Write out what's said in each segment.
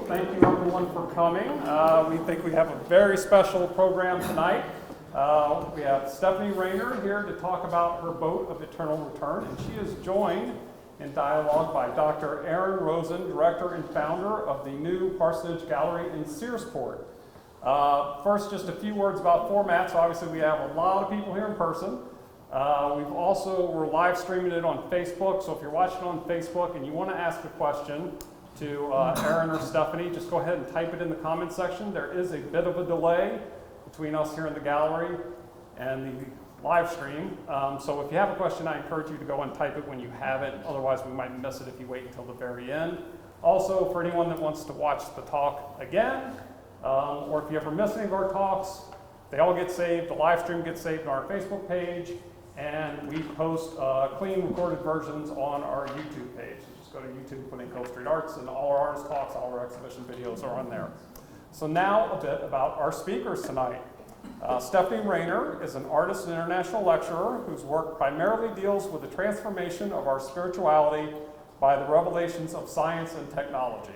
Thank you everyone for coming. We think we have a very special program tonight. We have Stephanie Rayner here to talk about her boat of eternal return, and she is joined in dialogue by Dr. Aaron Rosen, director and founder of the new Parsonage Gallery in Searsport. First, just a few words about format. So obviously we have a lot of people here in person. We're live streaming it on Facebook, so if you're watching on Facebook and you want to ask a question to Aaron or Stephanie, just go ahead and type it in the comment section. There is a bit of a delay between us here in the gallery and the live stream. So if you have a question, I encourage you to go and type it when you have it. Otherwise, we might miss it if you wait until the very end. Also, for anyone that wants to watch the talk again, or if you ever miss any of our talks, they all get saved. The live stream gets saved on our Facebook page, and we post clean recorded versions on our YouTube page. So just go to YouTube, put in Cove Street Arts, and all our artist talks, all our exhibition videos are on there. So now a bit about our speakers tonight. Stephanie Rayner is an artist and international lecturer whose work primarily deals with the transformation of our spirituality by the revelations of science and technology.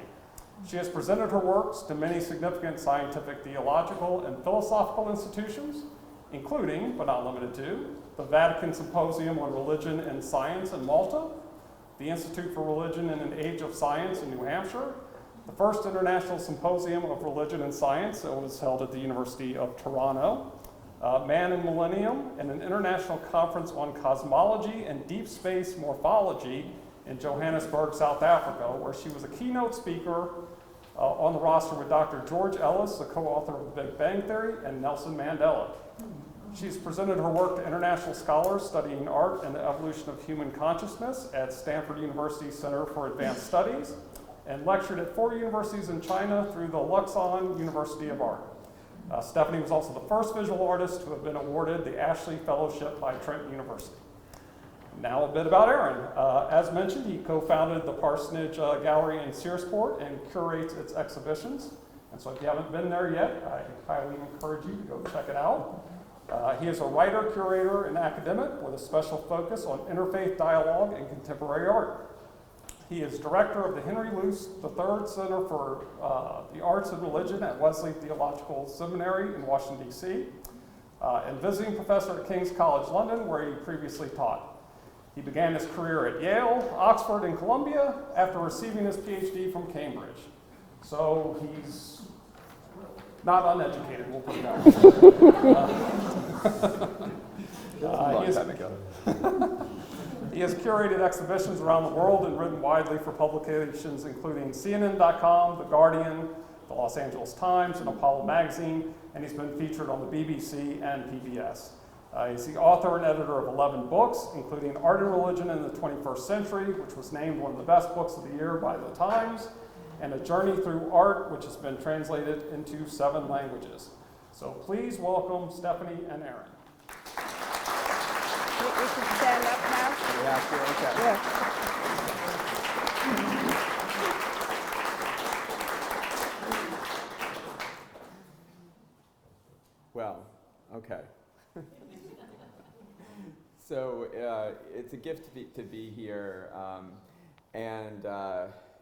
She has presented her works to many significant scientific, theological, and philosophical institutions, including, but not limited to, the Vatican Symposium on Religion and Science in Malta, the Institute for Religion in an Age of Science in New Hampshire, the first International Symposium of Religion and Science that was held at the University of Toronto, Man and Millennium, and an international conference on cosmology and deep space morphology in Johannesburg, South Africa, where she was a keynote speaker on the roster with Dr. George Ellis, the co-author of The Big Bang Theory, and Nelson Mandela. She's presented her work to international scholars studying art and the evolution of human consciousness at Stanford University Center for Advanced Studies, and lectured at 4 universities in China through the Luxon University of Art. Stephanie was also the first visual artist to have been awarded the Ashley Fellowship by Trent University. Now a bit about Aaron. As mentioned, he co-founded the Parsonage Gallery in Searsport and curates its exhibitions. And so if you haven't been there yet, I highly encourage you to go check it out. He is a writer, curator, and academic with a special focus on interfaith dialogue and contemporary art. He is director of the Henry Luce III Center for the Arts and Religion at Wesley Theological Seminary in Washington, D.C., and visiting professor at King's College London, where he previously taught. He began his career at Yale, Oxford, and Columbia after receiving his PhD from Cambridge. So he's not uneducated, we'll put it that way. He has curated exhibitions around the world and written widely for publications including CNN.com, The Guardian, the Los Angeles Times, and Apollo Magazine, and he's been featured on the BBC and PBS. He's the author and editor of 11 books, including Art and Religion in the 21st Century, which was named one of the best books of the year by the Times, and A Journey Through Art, which has been translated into 7 languages. So please welcome Stephanie and Aaron. We can stand up now? Yeah. Well, okay. So it's a gift to be here, and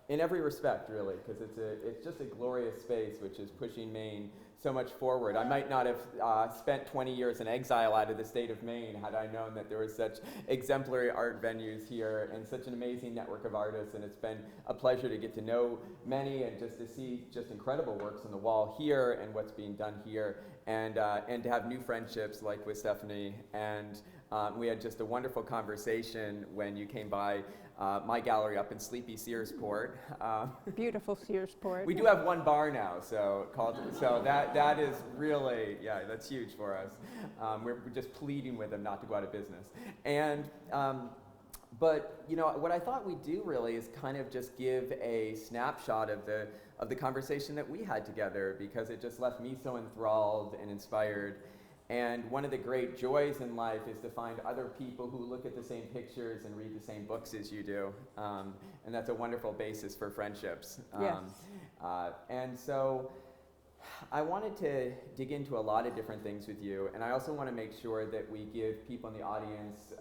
in every respect, really, because it's just a glorious space which is pushing Maine so much forward. I might not have spent 20 years in exile out of the state of Maine had I known that there was such exemplary art venues here and such an amazing network of artists, and it's been a pleasure to get to know many and just to see just incredible works on the wall here and what's being done here, and to have new friendships like with Stephanie. And we had just a wonderful conversation when you came by my gallery up in sleepy Searsport. Beautiful Searsport. We do have one bar now, so that is really, yeah, that's huge for us. We're just pleading with them not to go out of business. And but you know what I thought we'd do really is kind of just give a snapshot of the conversation that we had together, because it just left me so enthralled and inspired. And one of the great joys in life is to find other people who look at the same pictures and read the same books as you do. And that's a wonderful basis for friendships. Yes. And so I wanted to dig into a lot of different things with you. And I also want to make sure that we give people in the audience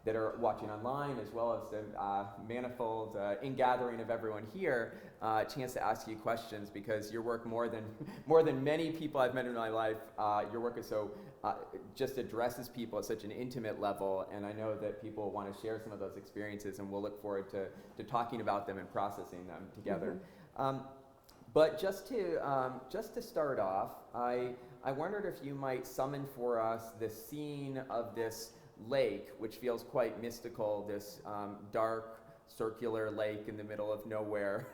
that are watching online, as well as the manifold ingathering of everyone here, a chance to ask you questions, because your work, more than many people I've met in my life, your work is so just addresses people at such an intimate level, and I know that people want to share some of those experiences, and we'll look forward to talking about them and processing them together. But just to start off, I wondered if you might summon for us the scene of this lake, which feels quite mystical, this dark circular lake in the middle of nowhere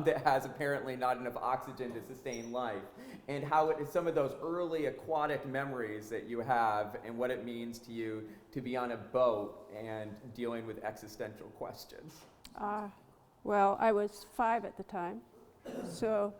that has apparently not enough oxygen to sustain life, and how it is some of those early aquatic memories that you have, and what it means to you to be on a boat and dealing with existential questions. Well, I was 5 at the time, so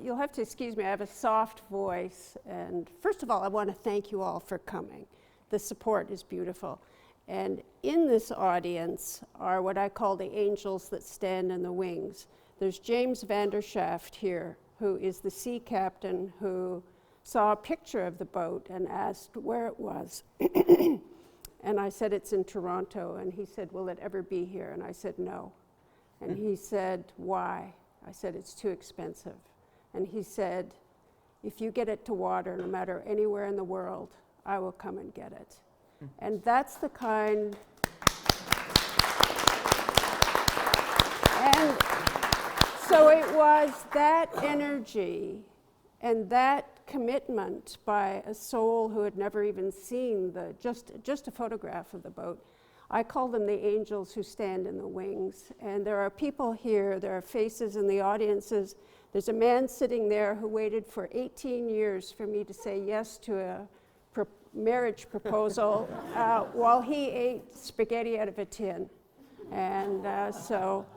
you'll have to excuse me. I have a soft voice, and first of all, I want to thank you all for coming. The support is beautiful. And in this audience are what I call the angels that stand in the wings. There's James Vandershaft here, who is the sea captain who saw a picture of the boat and asked where it was. And I said, it's in Toronto. And he said, will it ever be here? And I said, no. And he said, why? I said, it's too expensive. And he said, if you get it to water, no matter anywhere in the world, I will come and get it. And that's the kind, and so it was that energy and that commitment by a soul who had never even seen just a photograph of the boat. I call them the angels who stand in the wings. And there are people here, there are faces in the audiences. There's a man sitting there who waited for 18 years for me to say yes to a marriage proposal while he ate spaghetti out of a tin. And so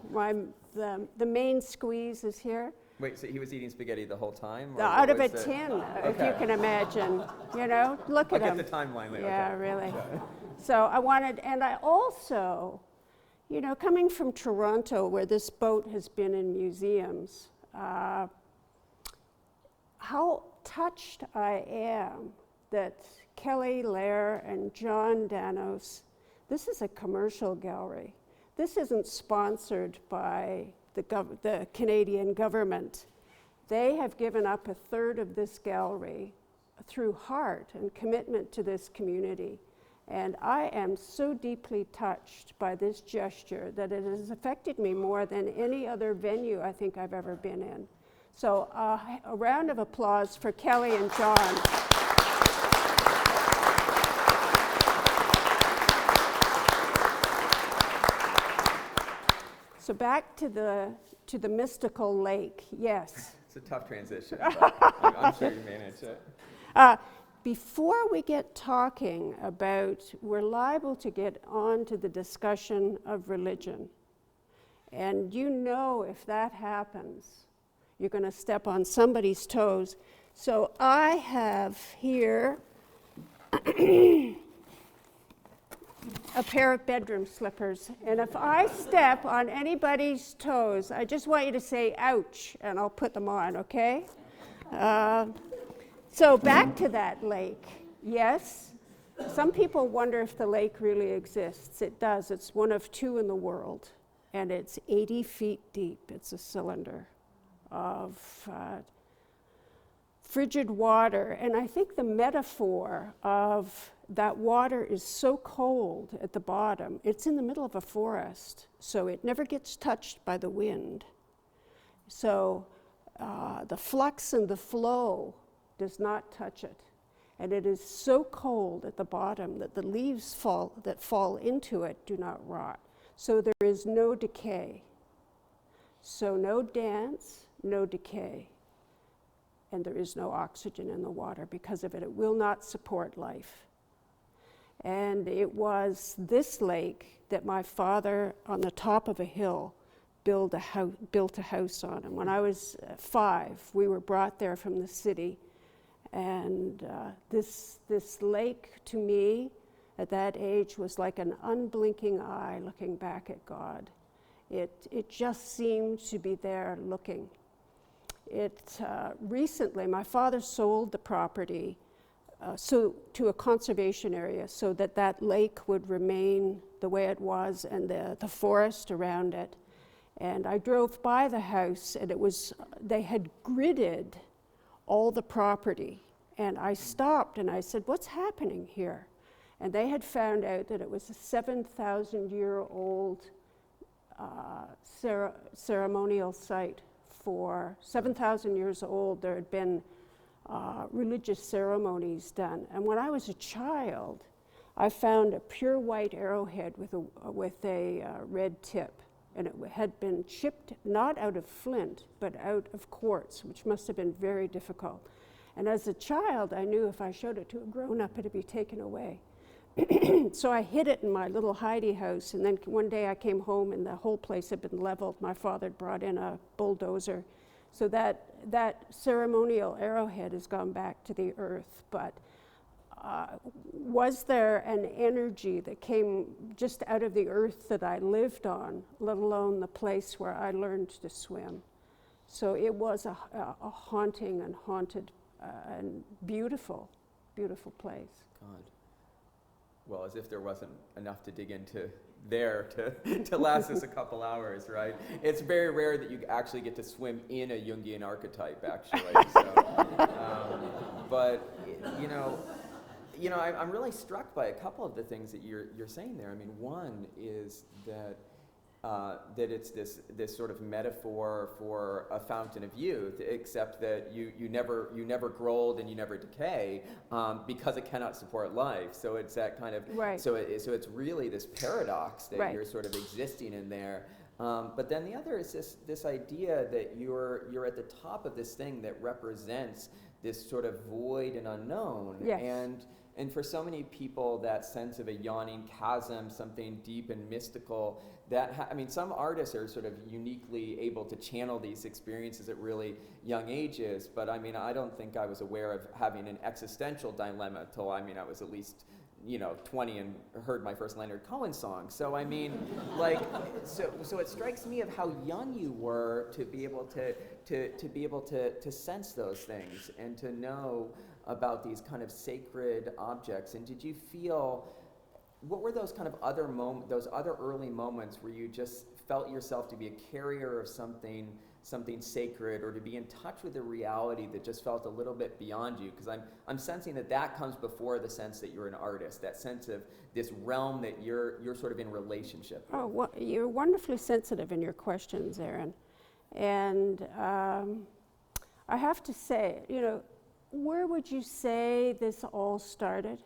the main squeeze is here. Wait, so he was eating spaghetti the whole time? Out of a tin, if you can imagine. You know, look at him. I'll get the timeline later. Yeah, okay. really. So I wanted, and I also, you know, coming from Toronto, where this boat has been in museums, how touched I am that Kelly Lair and John Danos, this is a commercial gallery. This isn't sponsored by the Canadian government. They have given up a third of this gallery through heart and commitment to this community. And I am so deeply touched by this gesture that it has affected me more than any other venue I think I've ever been in. So a round of applause for Kelly and John. So back to the mystical lake, yes. It's a tough transition, but I'm sure you manage it. Before we get talking about, we're liable to get on to the discussion of religion. And you know if that happens, you're going to step on somebody's toes. So I have here a pair of bedroom slippers. And if I step on anybody's toes, I just want you to say, ouch, and I'll put them on, okay? So back to that lake. Yes, some people wonder if the lake really exists. It does. It's one of 2 in the world, and it's 80 feet deep. It's a cylinder of frigid water. And I think the metaphor of that water is so cold at the bottom. It's in the middle of a forest, so it never gets touched by the wind. So the flux and the flow does not touch it. And it is so cold at the bottom that the leaves that fall into it do not rot. So there is no decay. So no dance, no decay. And there is no oxygen in the water because of it. It will not support life. And it was this lake that my father, on the top of a hill, built a house on. And when I was 5, we were brought there from the city. And this lake, to me, at that age, was like an unblinking eye looking back at God. It just seemed to be there looking. Recently, my father sold the property to a conservation area so that that lake would remain the way it was and the forest around it. And I drove by the house, and they had gridded all the property. And I stopped and I said, "What's happening here?" And they had found out that it was a 7,000-year-old ceremonial site. For 7,000 years old, there had been religious ceremonies done. And when I was a child, I found a pure white arrowhead with a red tip. And it had been chipped not out of flint, but out of quartz, which must have been very difficult. And as a child, I knew if I showed it to a grown-up, it'd be taken away. So I hid it in my little hidey house, and then one day I came home and the whole place had been leveled. My father had brought in a bulldozer. So that ceremonial arrowhead has gone back to the earth. But was there an energy that came just out of the earth that I lived on, let alone the place where I learned to swim? So it was a haunting and haunted and beautiful, beautiful place. God. Well, as if there wasn't enough to dig into there to last us a couple hours, right? It's very rare that you actually get to swim in a Jungian archetype, actually. So, but I'm really struck by a couple of the things that you're saying there. I mean, one is that it's this sort of metaphor for a fountain of youth, except that you never grow old and you never decay because it cannot support life. So it's that kind of right. So it's really this paradox that right. you're sort of existing in there. But then the other is this idea that you're at the top of this thing that represents this sort of void and unknown. Yes. And for so many people, that sense of a yawning chasm, something deep and mystical, some artists are sort of uniquely able to channel these experiences at really young ages, but I don't think I was aware of having an existential dilemma till I was at least 20 and heard my first Leonard Cohen song. So so it strikes me of how young you were to be able to sense those things and to know about these kind of sacred objects. And did you feel, what were those kind of those other early moments where you just felt yourself to be a carrier of something sacred, or to be in touch with a reality that just felt a little bit beyond you? Because I'm sensing that comes before the sense that you're an artist, that sense of this realm that you're sort of in relationship with. Oh, well, you're wonderfully sensitive in your questions, Aaron. And I have to say, where would you say this all started?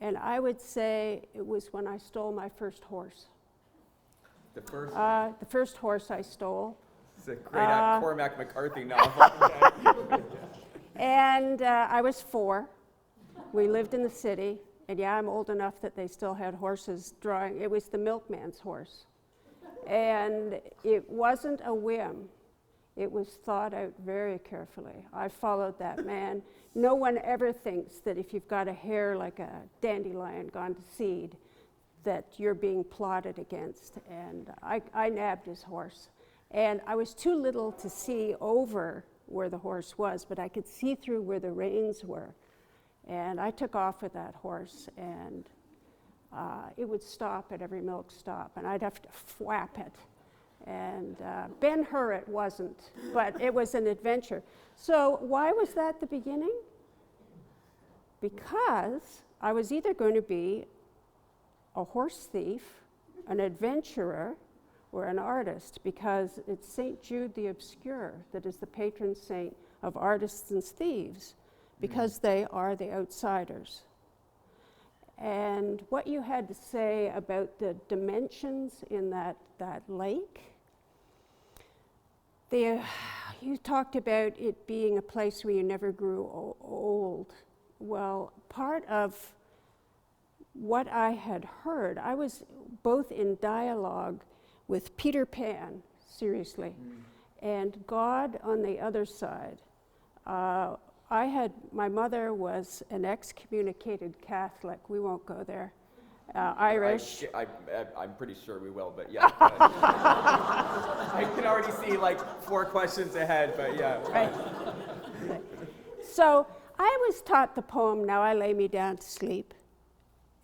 And I would say it was when I stole my first horse. The first? The first horse I stole. It's a great Cormac McCarthy novel. And I was 4. We lived in the city. And yeah, I'm old enough that they still had horses drawing. It was the milkman's horse. And it wasn't a whim. It was thought out very carefully. I followed that man. No one ever thinks that if you've got a hair like a dandelion gone to seed, that you're being plotted against. And I nabbed his horse. And I was too little to see over where the horse was, but I could see through where the reins were. And I took off with that horse, and it would stop at every milk stop, and I'd have to thwap it. And Ben-Hur it wasn't, but it was an adventure. So why was that the beginning? Because I was either going to be a horse thief, an adventurer, or an artist, because it's St. Jude the Obscure that is the patron saint of artists and thieves, because they are the outsiders. And what you had to say about the dimensions in that lake, you talked about it being a place where you never grew old. Well, part of what I had heard, I was both in dialogue with Peter Pan, seriously, and God on the other side. My mother was an excommunicated Catholic. We won't go there. Irish. I'm pretty sure we will, but yeah. I can already see 4 questions ahead, but yeah. Right. So I was taught the poem, "Now I lay me down to sleep.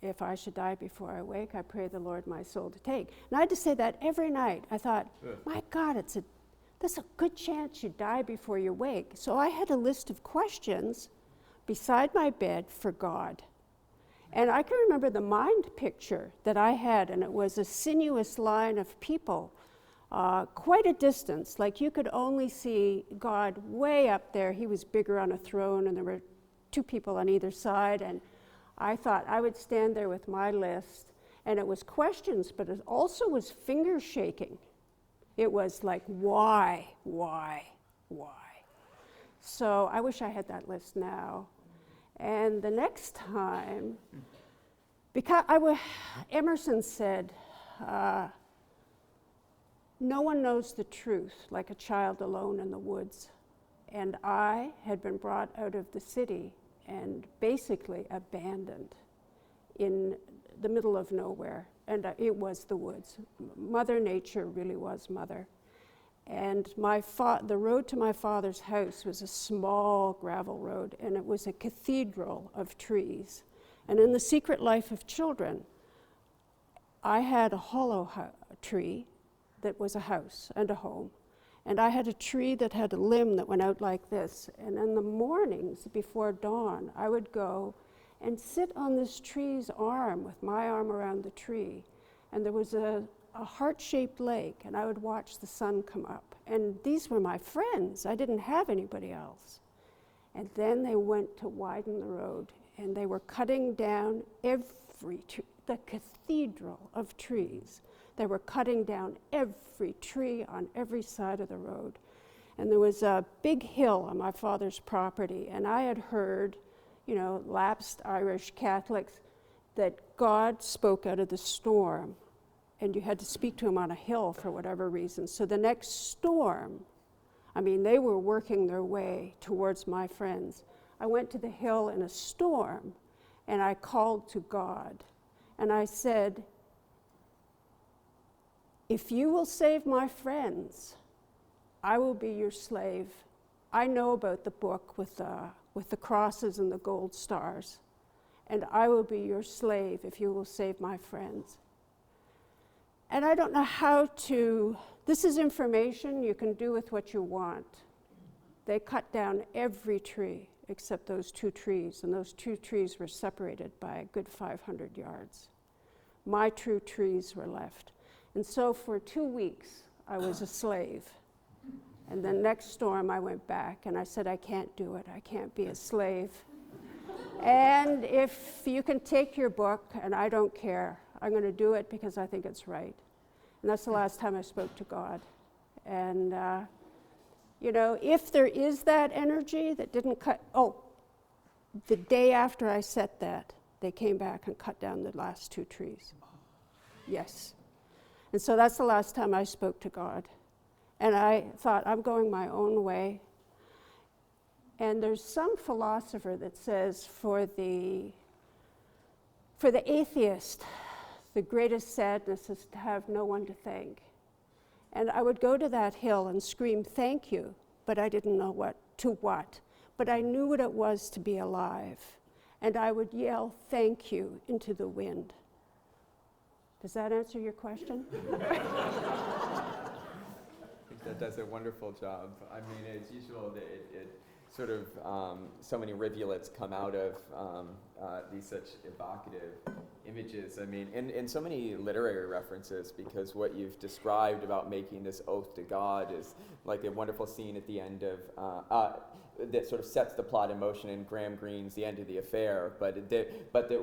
If I should die before I wake, I pray the Lord my soul to take." And I had to say that every night. I thought, my God, there's a good chance you die before you wake. So I had a list of questions beside my bed for God. And I can remember the mind picture that I had, and it was a sinuous line of people, quite a distance. Like you could only see God way up there. He was bigger on a throne, and there were two people on either side. And I thought I would stand there with my list, and it was questions, but it also was finger shaking. It was like, why? So I wish I had that list now. And the next time, because Emerson said, no one knows the truth like a child alone in the woods. And I had been brought out of the city and basically abandoned in the middle of nowhere. And it was the woods. Mother Nature really was mother. And the road to my father's house was a small gravel road, and it was a cathedral of trees. And in The Secret Life of Children, I had a hollow tree that was a house and a home. And I had a tree that had a limb that went out like this. And in the mornings before dawn, I would go and sit on this tree's arm with my arm around the tree. And there was a heart-shaped lake, and I would watch the sun come up. And these were my friends. I didn't have anybody else. And then they went to widen the road, and they were cutting down every tree, the cathedral of trees. They were cutting down every tree on every side of the road. And there was a big hill on my father's property, and I had heard, lapsed Irish Catholics, that God spoke out of the storm, and you had to speak to him on a hill for whatever reason. So the next storm, they were working their way towards my friends. I went to the hill in a storm, and I called to God, and I said, if you will save my friends, I will be your slave. I know about the book with the crosses and the gold stars, and I will be your slave if you will save my friends. And I don't know this is information you can do with what you want. They cut down every tree except those two trees, and those two trees were separated by a good 500 yards. My true trees were left. And so for 2 weeks, I was a slave. And then next storm, I went back, and I said, I can't do it. I can't be a slave. And if you can take your book, and I don't care, I'm going to do it because I think it's right. And that's the last time I spoke to God. And, if there is that energy that didn't the day after I said that, they came back and cut down the last two trees. Yes. And so that's the last time I spoke to God. And I thought, I'm going my own way. And there's some philosopher that says for the atheist, the greatest sadness is to have no one to thank. And I would go to that hill and scream, thank you, but I didn't know what. But I knew what it was to be alive. And I would yell, thank you, into the wind. Does that answer your question? I think that does a wonderful job. As usual, it sort of, so many rivulets come out of these such evocative images. And so many literary references, because what you've described about making this oath to God is like a wonderful scene at the end of, that sort of sets the plot in motion in Graham Greene's The End of the Affair. But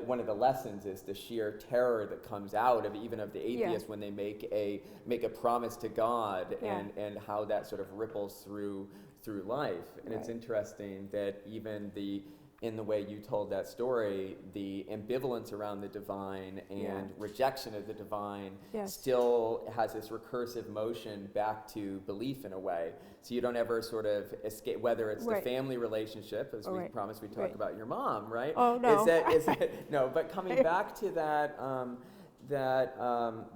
one of the lessons is the sheer terror that comes out of even of the atheists when they make a promise to God, and how that sort of ripples through life. And it's interesting that even in the way you told that story, the ambivalence around the divine and rejection of the divine still has this recursive motion back to belief in a way. So you don't ever sort of escape, whether it's the family relationship, as we promised we'd talk about your mom, right? Oh, no. No, but coming back to that, that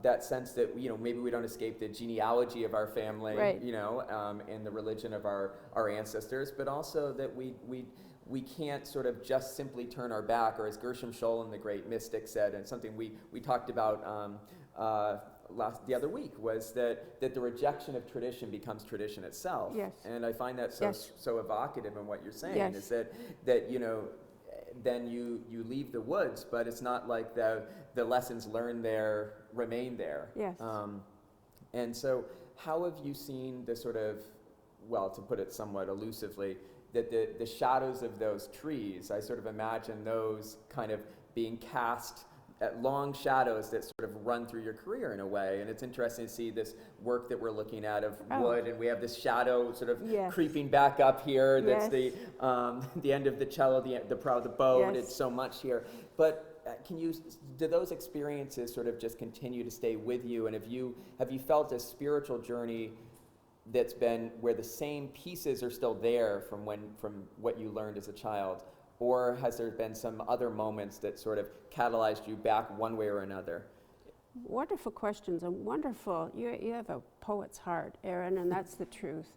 that sense that maybe we don't escape the genealogy of our family, Right. And the religion of our ancestors, but also that we can't sort of just simply turn our back, or as Gershom Scholem, the great mystic, said, and something we talked about the other week, was that the rejection of tradition becomes tradition itself. Yes. And I find that Yes. so evocative in what you're saying, Yes. is that then you leave the woods, but it's not like the lessons learned there remain there. Yes. And so how have you seen the sort of, well, to put it somewhat elusively, that the shadows of those trees, I sort of imagine those kind of being cast at long shadows that sort of run through your career in a way. And it's interesting to see this work that we're looking at of wood, and we have this shadow sort of Yes. creeping back up here. That's Yes. the end of the cello, the prow of the bow, and Yes. it's so much here. But do those experiences sort of just continue to stay with you? And have you felt a spiritual journey that's been where the same pieces are still there from what you learned as a child? Or has there been some other moments that sort of catalyzed you back one way or another? Wonderful questions, and wonderful. You have a poet's heart, Aaron, and that's the truth.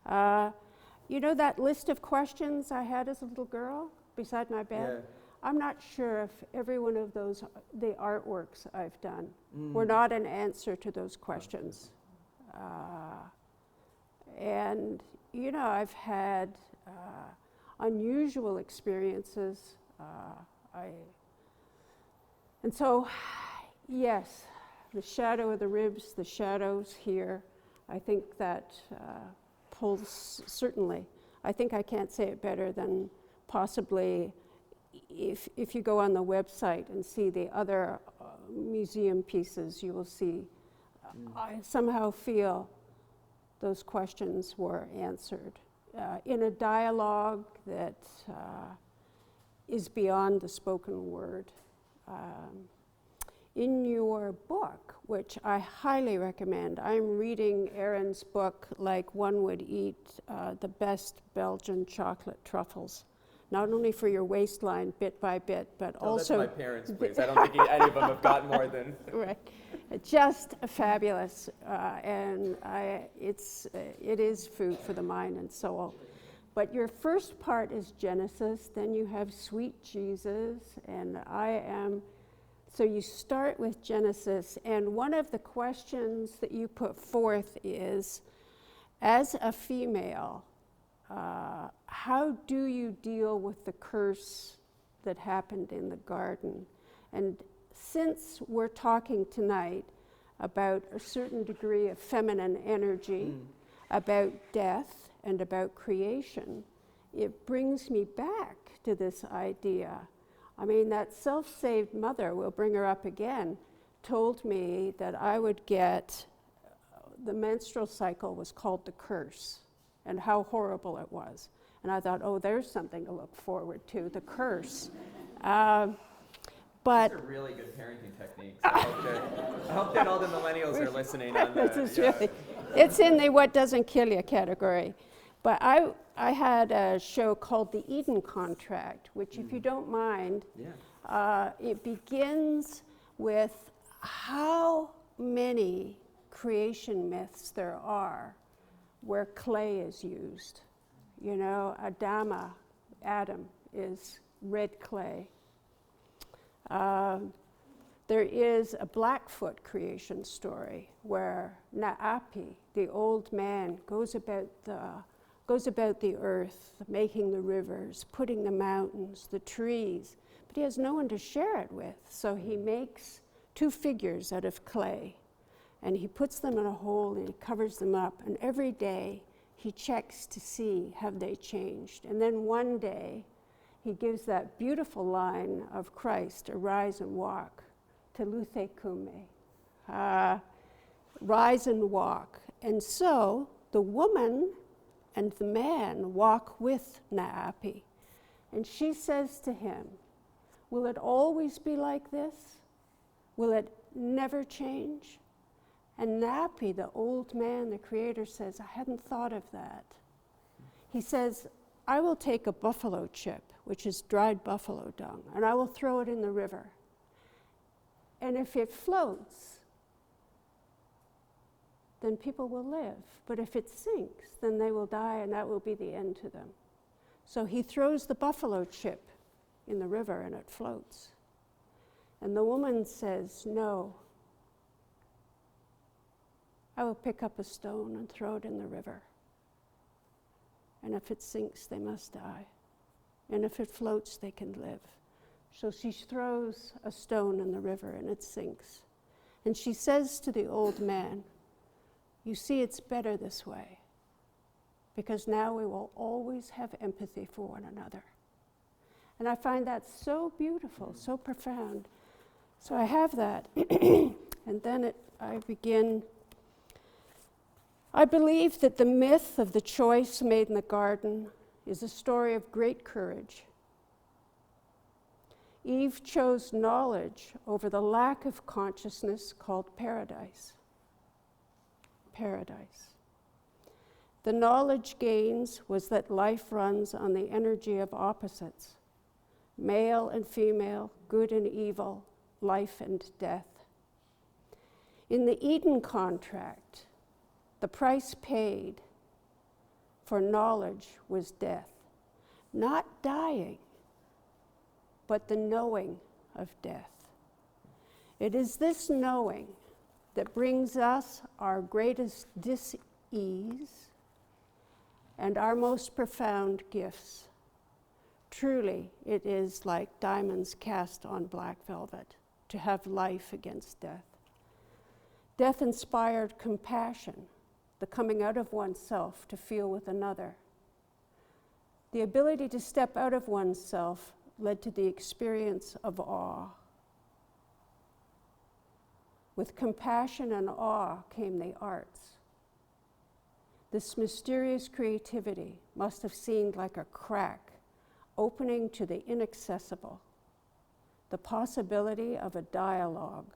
That list of questions I had as a little girl beside my bed? Yeah. I'm not sure if every one of those, the artworks I've done, were not an answer to those questions. I've had unusual experiences. And so, yes, the shadow of the ribs, the shadows here, I think that pulls, certainly. I think I can't say it better than possibly if you go on the website and see the other museum pieces, you will see, I somehow feel those questions were answered in a dialogue that is beyond the spoken word. In your book, which I highly recommend, I'm reading Aaron's book like one would eat the best Belgian chocolate truffles. Not only for your waistline bit by bit, but also... That's my parents' place. I don't think any of them have got more than... Right. Just fabulous. And it is food for the mind and soul. But your first part is Genesis, then you have Sweet Jesus, and so you start with Genesis, and one of the questions that you put forth is, as a female, how do you deal with the curse that happened in the garden? And since we're talking tonight about a certain degree of feminine energy, about death and about creation, it brings me back to this idea. I mean, that self-saved mother, we'll bring her up again, told me that I would get, the menstrual cycle was called the curse, and how horrible it was. And I thought, oh, there's something to look forward to, the curse. But these are really good parenting techniques. I hope that all the millennials are listening on that. It's in the what doesn't kill you category. But I had a show called The Eden Contract, which, if you don't mind, it begins with how many creation myths there are where clay is used. Adam is red clay. There is a Blackfoot creation story where Naapi, the old man, goes about the earth, making the rivers, putting the mountains, the trees, but he has no one to share it with. So he makes two figures out of clay, and he puts them in a hole and he covers them up, and every day he checks to see, have they changed? And then one day he gives that beautiful line of Christ, arise and walk, teluthe kume, rise and walk. And so the woman and the man walk with Naapi. And she says to him, will it always be like this? Will it never change? And Naapi, the old man, the creator, says, I hadn't thought of that. He says, I will take a buffalo chip, which is dried buffalo dung, and I will throw it in the river. And if it floats, then people will live. But if it sinks, then they will die, and that will be the end to them. So he throws the buffalo chip in the river, and it floats. And the woman says, no, I will pick up a stone and throw it in the river. And if it sinks, they must die. And if it floats, they can live. So she throws a stone in the river, and it sinks. And she says to the old man, you see, it's better this way, because now we will always have empathy for one another. And I find that so beautiful, so profound. So I have that. And then I begin. I believe that the myth of the choice made in the garden is a story of great courage. Eve chose knowledge over the lack of consciousness called paradise. Paradise. The knowledge gains was that life runs on the energy of opposites, male and female, good and evil, life and death. In the Eden contract, the price paid for knowledge was death. Not dying, but the knowing of death. It is this knowing that brings us our greatest dis-ease and our most profound gifts. Truly, it is like diamonds cast on black velvet, to have life against death. Death inspired compassion, the coming out of oneself to feel with another. The ability to step out of oneself led to the experience of awe. With compassion and awe came the arts. This mysterious creativity must have seemed like a crack opening to the inaccessible, the possibility of a dialogue,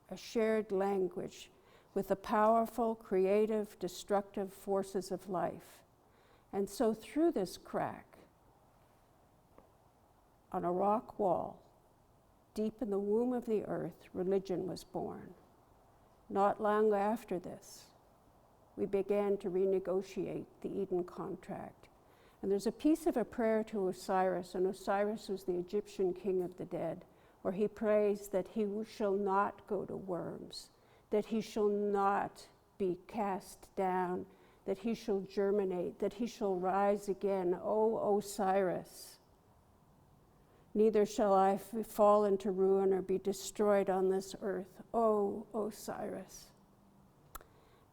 a shared language with the powerful, creative, destructive forces of life. And so through this crack, on a rock wall, deep in the womb of the earth, religion was born. Not long after this, we began to renegotiate the Eden contract. And there's a piece of a prayer to Osiris, and Osiris was the Egyptian king of the dead, where he prays that he shall not go to worms, that he shall not be cast down, that he shall germinate, that he shall rise again. O Osiris, neither shall I fall into ruin or be destroyed on this earth. O Osiris.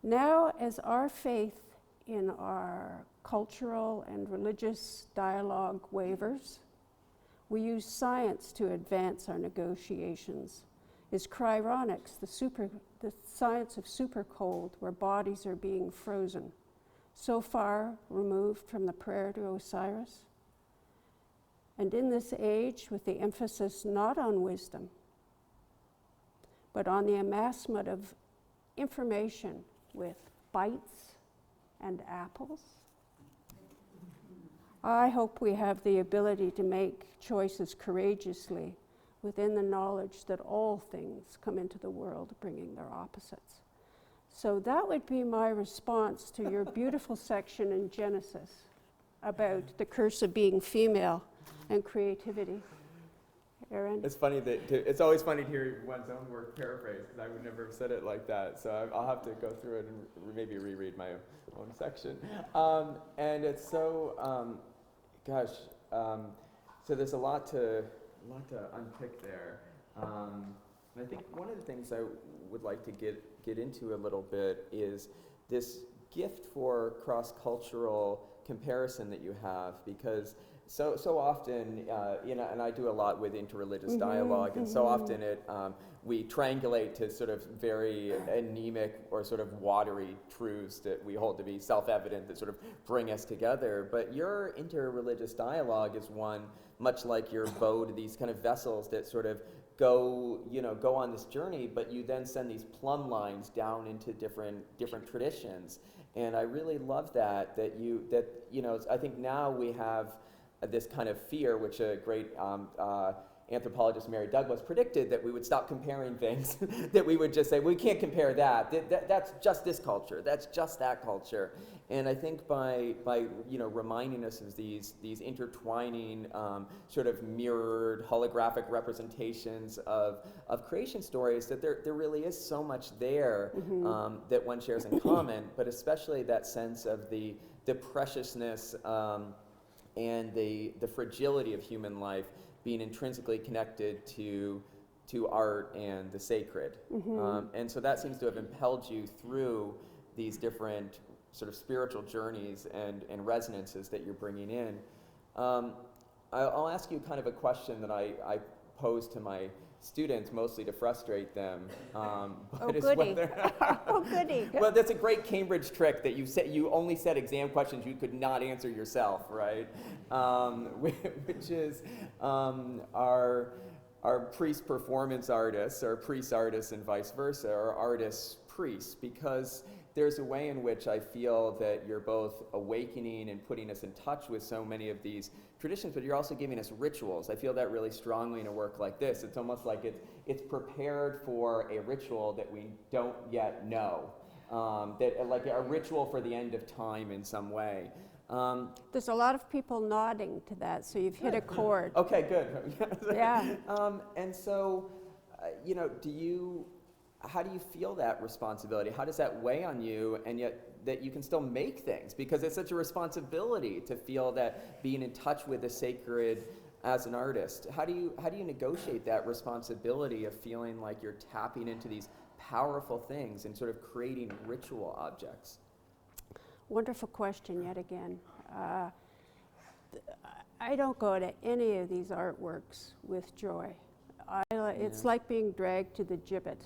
Now, as our faith in our cultural and religious dialogue wavers, we use science to advance our negotiations. Is cryonics, the science of supercold, where bodies are being frozen, so far removed from the prayer to Osiris? And in this age, with the emphasis not on wisdom, but on the amassment of information with bites and apples, I hope we have the ability to make choices courageously within the knowledge that all things come into the world bringing their opposites. So that would be my response to your beautiful section in Genesis about the curse of being female and creativity. Aaron? It's funny it's always funny to hear one's own work paraphrased, because I would never have said it like that. So I'll have to go through it and maybe reread my own section. And it's so, so there's a lot to unpick there. And I think one of the things I would like to get into a little bit is this gift for cross-cultural comparison that you have, because so often, and I do a lot with interreligious dialogue, and so often we triangulate to sort of very anemic or sort of watery truths that we hold to be self-evident that sort of bring us together. But your interreligious dialogue is one much like your boat, these kind of vessels that sort of go on this journey, but you then send these plumb lines down into different traditions. And I really love that I think now we have this kind of fear, which a great anthropologist Mary Douglas predicted that we would stop comparing things, that we would just say, we can't compare that. That's just this culture. That's just that culture. And I think by reminding us of these intertwining sort of mirrored holographic representations of creation stories, that there really is so much there that one shares in common, but especially that sense of the preciousness and the fragility of human life being intrinsically connected to art and the sacred. And so that seems to have impelled you through these different sort of spiritual journeys and resonances that you're bringing in. I'll ask you kind of a question that I pose to my students, mostly to frustrate them. Oh, goody. Oh, goody. Well, that's a great Cambridge trick that you only set exam questions you could not answer yourself, right? Which is our priest performance artists, or priest artists and vice versa, or artists priests, because there's a way in which I feel that you're both awakening and putting us in touch with so many of these traditions, but you're also giving us rituals. I feel that really strongly in a work like this. It's almost like it's prepared for a ritual that we don't yet know, that like a ritual for the end of time in some way. There's a lot of people nodding to that, so you've hit a chord. Okay, good. Yeah. And so, how do you feel that responsibility? How does that weigh on you, and yet that you can still make things? Because it's such a responsibility to feel that being in touch with the sacred as an artist. How do you negotiate that responsibility of feeling like you're tapping into these powerful things and sort of creating ritual objects? Wonderful question yet again. I don't go to any of these artworks with joy. It's like being dragged to the gibbet.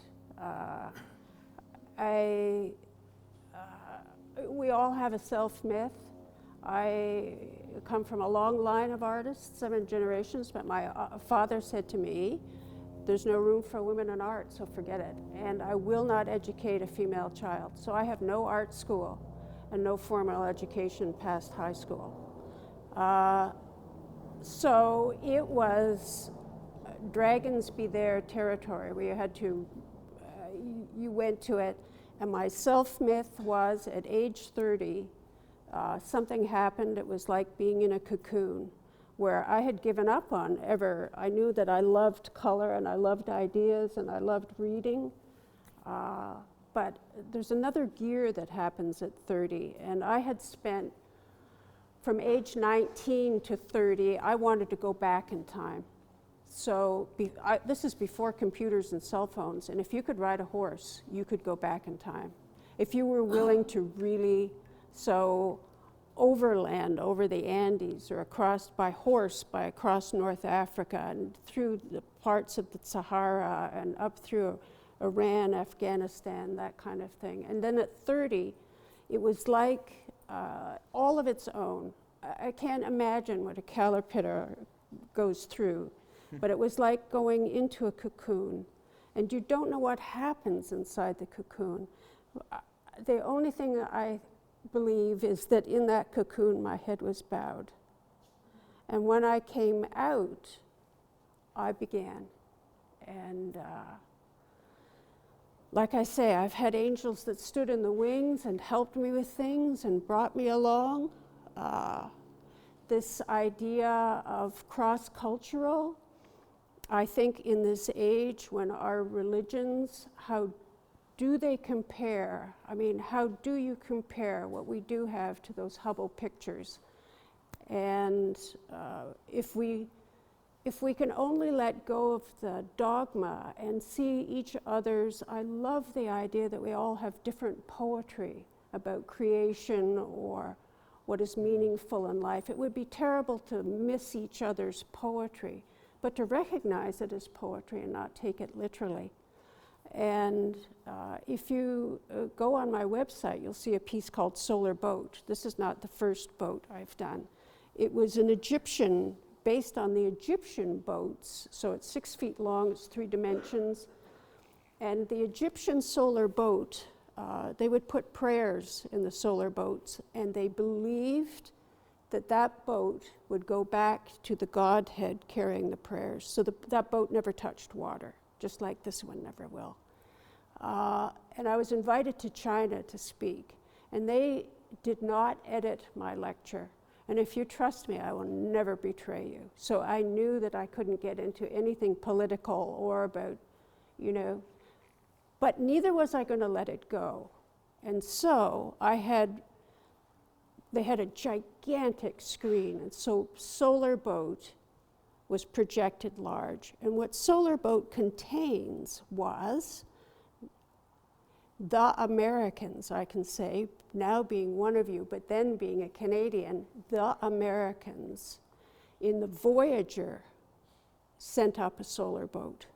We all have a self-myth. I come from a long line of artists, 7 generations, but my father said to me, there's no room for women in art, so forget it. And I will not educate a female child. So I have no art school and no formal education past high school. So it was dragons be their territory, where you had to, you went to it. And my self-myth was, at age 30, something happened. It was like being in a cocoon, where I had given up on ever. I knew that I loved color and I loved ideas and I loved reading. But there's another gear that happens at 30. And I had spent, from age 19 to 30, I wanted to go back in time. So this is before computers and cell phones, and if you could ride a horse, you could go back in time. If you were willing to really, so overland, over the Andes, or across North Africa, and through the parts of the Sahara, and up through Iran, Afghanistan, that kind of thing. And then at 30, it was like all of its own. I can't imagine what a caterpillar goes through. But it was like going into a cocoon, and you don't know what happens inside the cocoon. The only thing I believe is that in that cocoon, my head was bowed. And when I came out, I began. And like I say, I've had angels that stood in the wings and helped me with things and brought me along. This idea of cross-cultural, I think in this age when our religions, how do they compare? I mean, how do you compare what we do have to those Hubble pictures? And if we can only let go of the dogma and see each other's, I love the idea that we all have different poetry about creation or what is meaningful in life. It would be terrible to miss each other's poetry, but to recognize it as poetry and not take it literally. And if you go on my website, you'll see a piece called Solar Boat. This is not the first boat I've done. It was an Egyptian, based on the Egyptian boats, so it's 6 feet long, it's 3 dimensions. And the Egyptian solar boat, they would put prayers in the solar boats, and they believed that boat would go back to the Godhead carrying the prayers. So that boat never touched water, just like this one never will. And I was invited to China to speak, and they did not edit my lecture. And if you trust me, I will never betray you. So I knew that I couldn't get into anything political or about, but neither was I going to let it go. And so they had a gigantic screen, and so Solar Boat was projected large. And what Solar Boat contains was the Americans, I can say, now being one of you, but then being a Canadian, the Americans in the Voyager sent up a solar boat.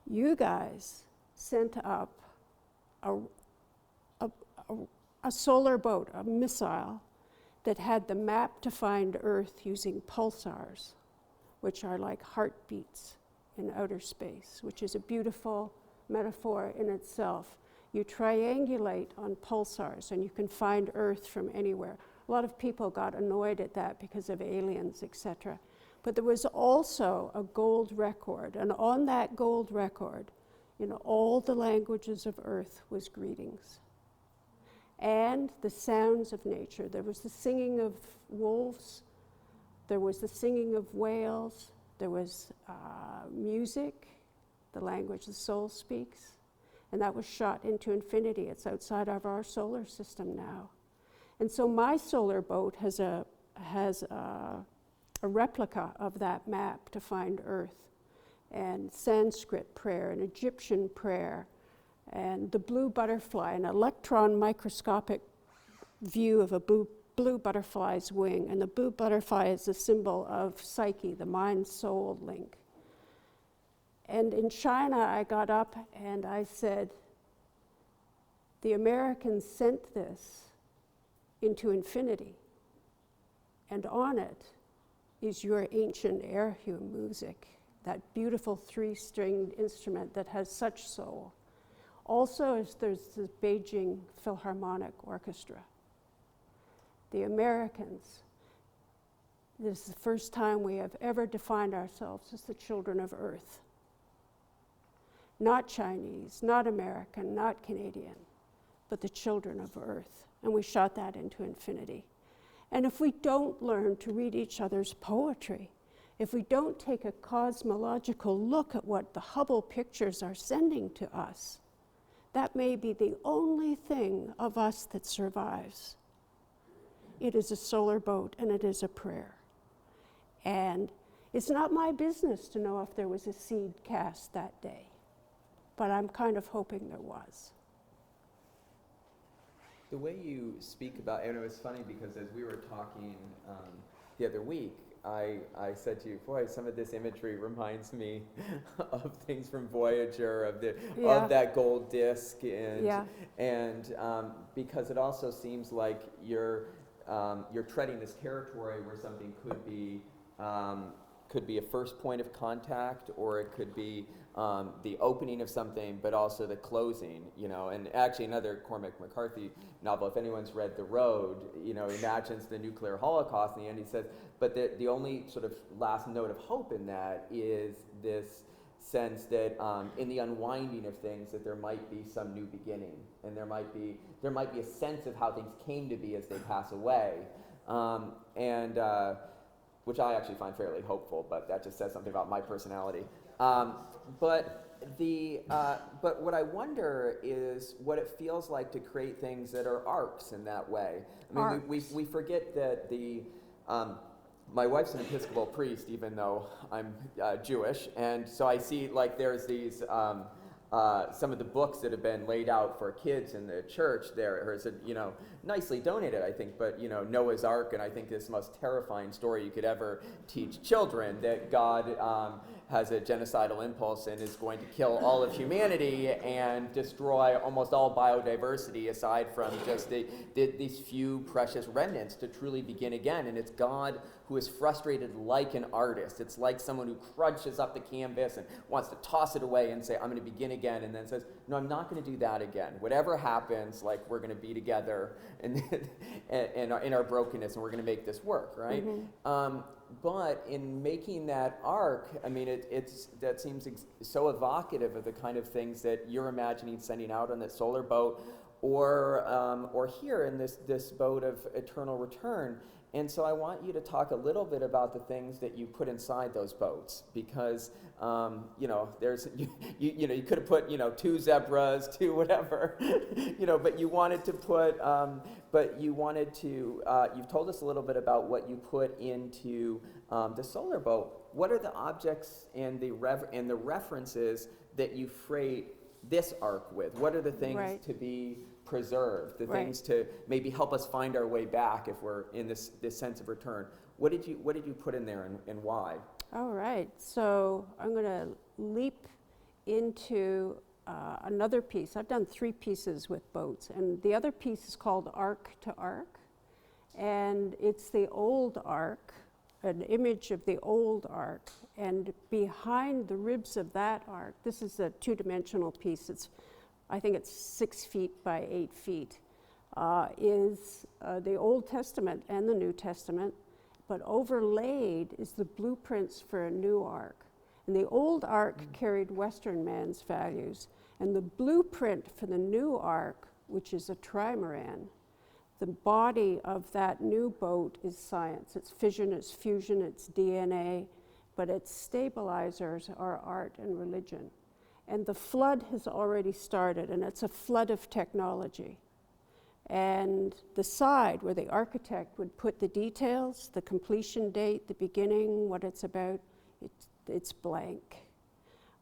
You guys sent up a solar boat, a missile, that had the map to find Earth using pulsars, which are like heartbeats in outer space, which is a beautiful metaphor in itself. You triangulate on pulsars and you can find Earth from anywhere. A lot of people got annoyed at that because of aliens, etc. But there was also a gold record, and on that gold record, in all the languages of Earth, was greetings. And the sounds of nature. There was the singing of wolves, there was the singing of whales, there was music, the language the soul speaks, and that was shot into infinity. It's outside of our solar system now. And so my solar boat has a replica of that map to find Earth, and Sanskrit prayer, and Egyptian prayer, and the blue butterfly, an electron microscopic view of a blue butterfly's wing. And the blue butterfly is a symbol of psyche, the mind-soul link. And in China, I got up and I said, the Americans sent this into infinity, and on it is your ancient airhue music, that beautiful 3-stringed instrument that has such soul. Also, there's the Beijing Philharmonic Orchestra. The Americans, this is the first time we have ever defined ourselves as the children of Earth. Not Chinese, not American, not Canadian, but the children of Earth. And we shot that into infinity. And if we don't learn to read each other's poetry, if we don't take a cosmological look at what the Hubble pictures are sending to us, that may be the only thing of us that survives. It is a solar boat, and it is a prayer. And it's not my business to know if there was a seed cast that day, but I'm kind of hoping there was. The way you speak about, and it was funny because as we were talking the other week, I said to you, boy, some of this imagery reminds me of things from Voyager, of that gold disc, and because it also seems like you're treading this territory where something could be a first point of contact, or it could be the opening of something, but also the closing, and actually another Cormac McCarthy novel, if anyone's read The Road, imagines the nuclear holocaust, and in the end he says, but the only sort of last note of hope in that is this sense that in the unwinding of things, that there might be some new beginning, and there might be a sense of how things came to be as they pass away, which I actually find fairly hopeful, but that just says something about my personality. But what I wonder is what it feels like to create things that are arcs in that way. I mean, we forget that my wife's an Episcopal priest, even though I'm Jewish, and so I see there's these some of the books that have been laid out for kids in the church there, or nicely donated, I think, but Noah's Ark, and I think this most terrifying story you could ever teach children, that God has a genocidal impulse and is going to kill all of humanity and destroy almost all biodiversity aside from just these few precious remnants to truly begin again. And it's God who is frustrated like an artist. It's like someone who crunches up the canvas and wants to toss it away and say, I'm going to begin again, and then says, no, I'm not going to do that again. Whatever happens, like, we're going to be together and in our brokenness, and we're going to make this work, right? But in making that arc, I mean, that seems so evocative of the kind of things that you're imagining sending out on that solar boat, or here in this boat of eternal return. And so I want you to talk a little bit about the things that you put inside those boats, because there's you could have put 2 zebras, 2 whatever, but you wanted to put you've told us a little bit about what you put into the solar boat. What are the objects and the references that you freight this arc with? What are the things to be preserved, the things to maybe help us find our way back if we're in this sense of return? What did you put in there, and why? All right, so I'm going to leap into another piece. I've done 3 pieces with boats, and the other piece is called Arc to Arc, and it's the old ark, an image of the old ark, and behind the ribs of that ark, this is a 2-dimensional piece. I think it's 6 feet by 8 feet, is the Old Testament and the New Testament, but overlaid is the blueprints for a new ark. And the old ark carried Western man's values, and the blueprint for the new ark, which is a trimaran, the body of that new boat is science. It's fission, it's fusion, it's DNA, but its stabilizers are art and religion. And the flood has already started, and it's a flood of technology. And the side where the architect would put the details, the completion date, the beginning, what it's about, it's blank.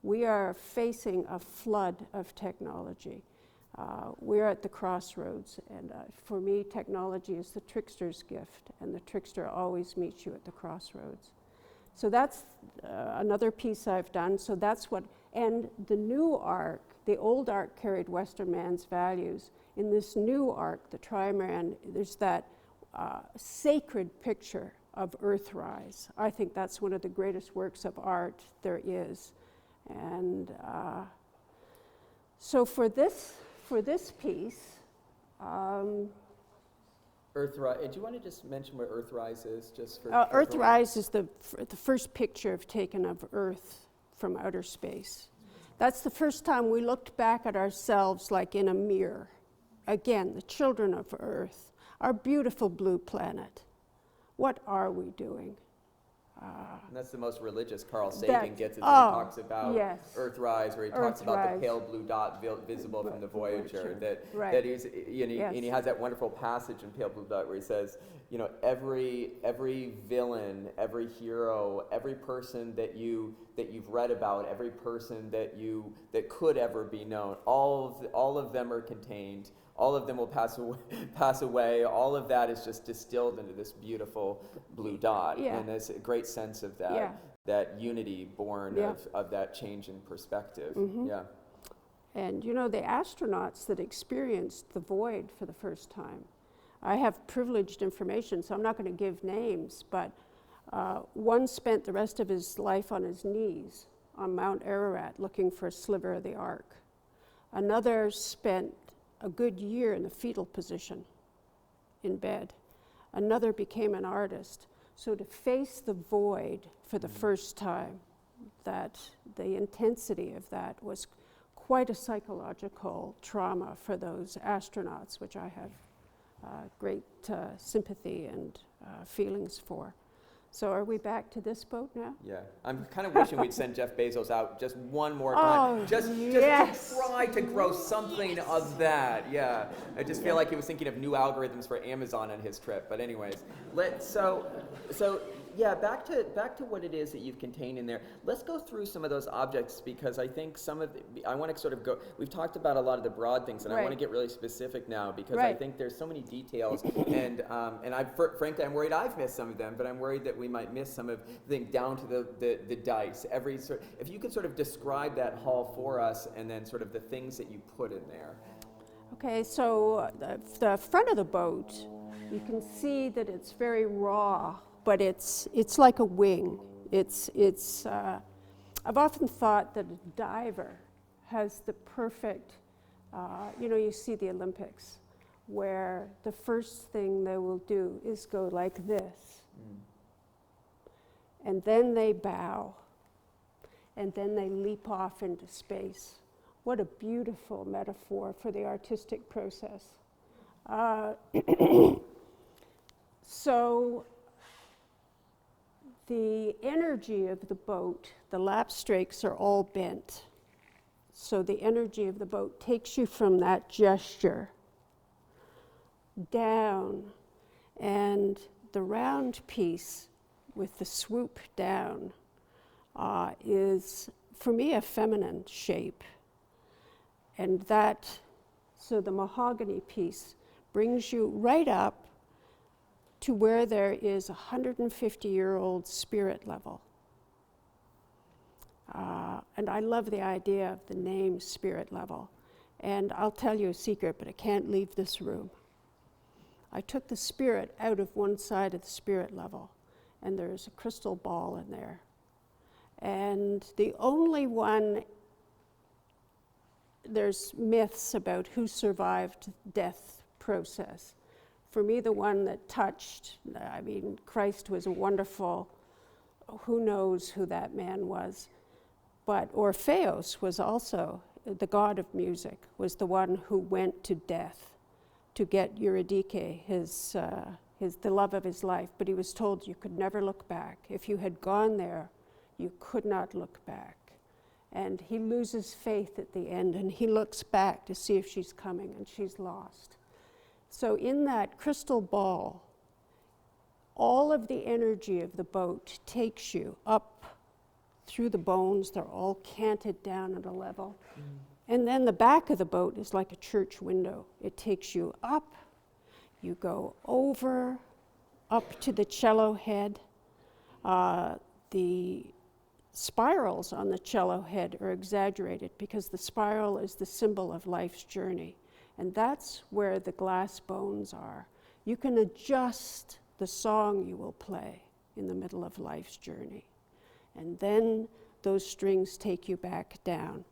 We are facing a flood of technology. We're at the crossroads, and for me, technology is the trickster's gift, and the trickster always meets you at the crossroads. So that's another piece I've done. So that's what, and the new ark, the old ark carried Western man's values. In this new ark, the trimaran, there's that sacred picture of Earthrise. I think that's one of the greatest works of art there is. And so for this piece, Earthrise. Do you want to just mention what Earthrise is, just for? Earthrise is the first picture taken of Earth from outer space. That's the first time we looked back at ourselves like in a mirror. Again, the children of Earth, our beautiful blue planet. What are we doing? And that's the most religious Carl Sagan gets, is when he talks about Earthrise, where he talks about the pale blue dot visible from the Voyager. That is, and he has that wonderful passage in Pale Blue Dot where he says, every villain, every hero, every person that you've read about, every person that could ever be known, all of them are contained. All of them will pass away. All of that is just distilled into this beautiful blue dot, and there's a great sense of that unity born of that change in perspective. And the astronauts that experienced the void for the first time, I have privileged information, so I'm not going to give names, but one spent the rest of his life on his knees on Mount Ararat looking for a sliver of the ark. Another spent a good year in the fetal position in bed. Another became an artist. So to face the void for the first time, that the intensity of that was quite a psychological trauma for those astronauts, which I have great sympathy and feelings for. So are we back to this boat now? Yeah, I'm kind of wishing we'd send Jeff Bezos out just one more time, just to try to grow something of that. Yeah, I just feel like he was thinking of new algorithms for Amazon on his trip. But anyways, back to what it is that you've contained in there. Let's go through some of those objects, because I think I want to sort of go, we've talked about a lot of the broad things, and I want to get really specific now, because I think there's so many details, and frankly, I'm worried I've missed some of them, but I'm worried that we might miss some of the things down to the dice. If you could sort of describe that hall for us, and then sort of the things that you put in there. Okay, so the front of the boat, you can see that it's very raw, but it's like a wing. I've often thought that a diver has the perfect, you see the Olympics, where the first thing they will do is go like this. And then they bow. And then they leap off into space. What a beautiful metaphor for the artistic process. So the energy of the boat, the lap strakes are all bent. So the energy of the boat takes you from that gesture down, and the round piece with the swoop down is, for me, a feminine shape. And so the mahogany piece brings you right up to where there is a 150-year-old spirit level. And I love the idea of the name spirit level. And I'll tell you a secret, but I can't leave this room. I took the spirit out of one side of the spirit level, and there's a crystal ball in there. And the only one, there's myths about who survived death process. For me, the one that touched, Christ was a wonderful, who knows who that man was. But Orpheus was also, the god of music, was the one who went to death to get Eurydice, the love of his life. But he was told you could never look back. If you had gone there, you could not look back. And he loses faith at the end, and he looks back to see if she's coming, and she's lost. So in that crystal ball, all of the energy of the boat takes you up through the bones. They're all canted down at a level. And then the back of the boat is like a church window. It takes you up. You go over, up to the cello head. The spirals on the cello head are exaggerated because the spiral is the symbol of life's journey. And that's where the glass bones are. You can adjust the song you will play in the middle of life's journey. And then those strings take you back down.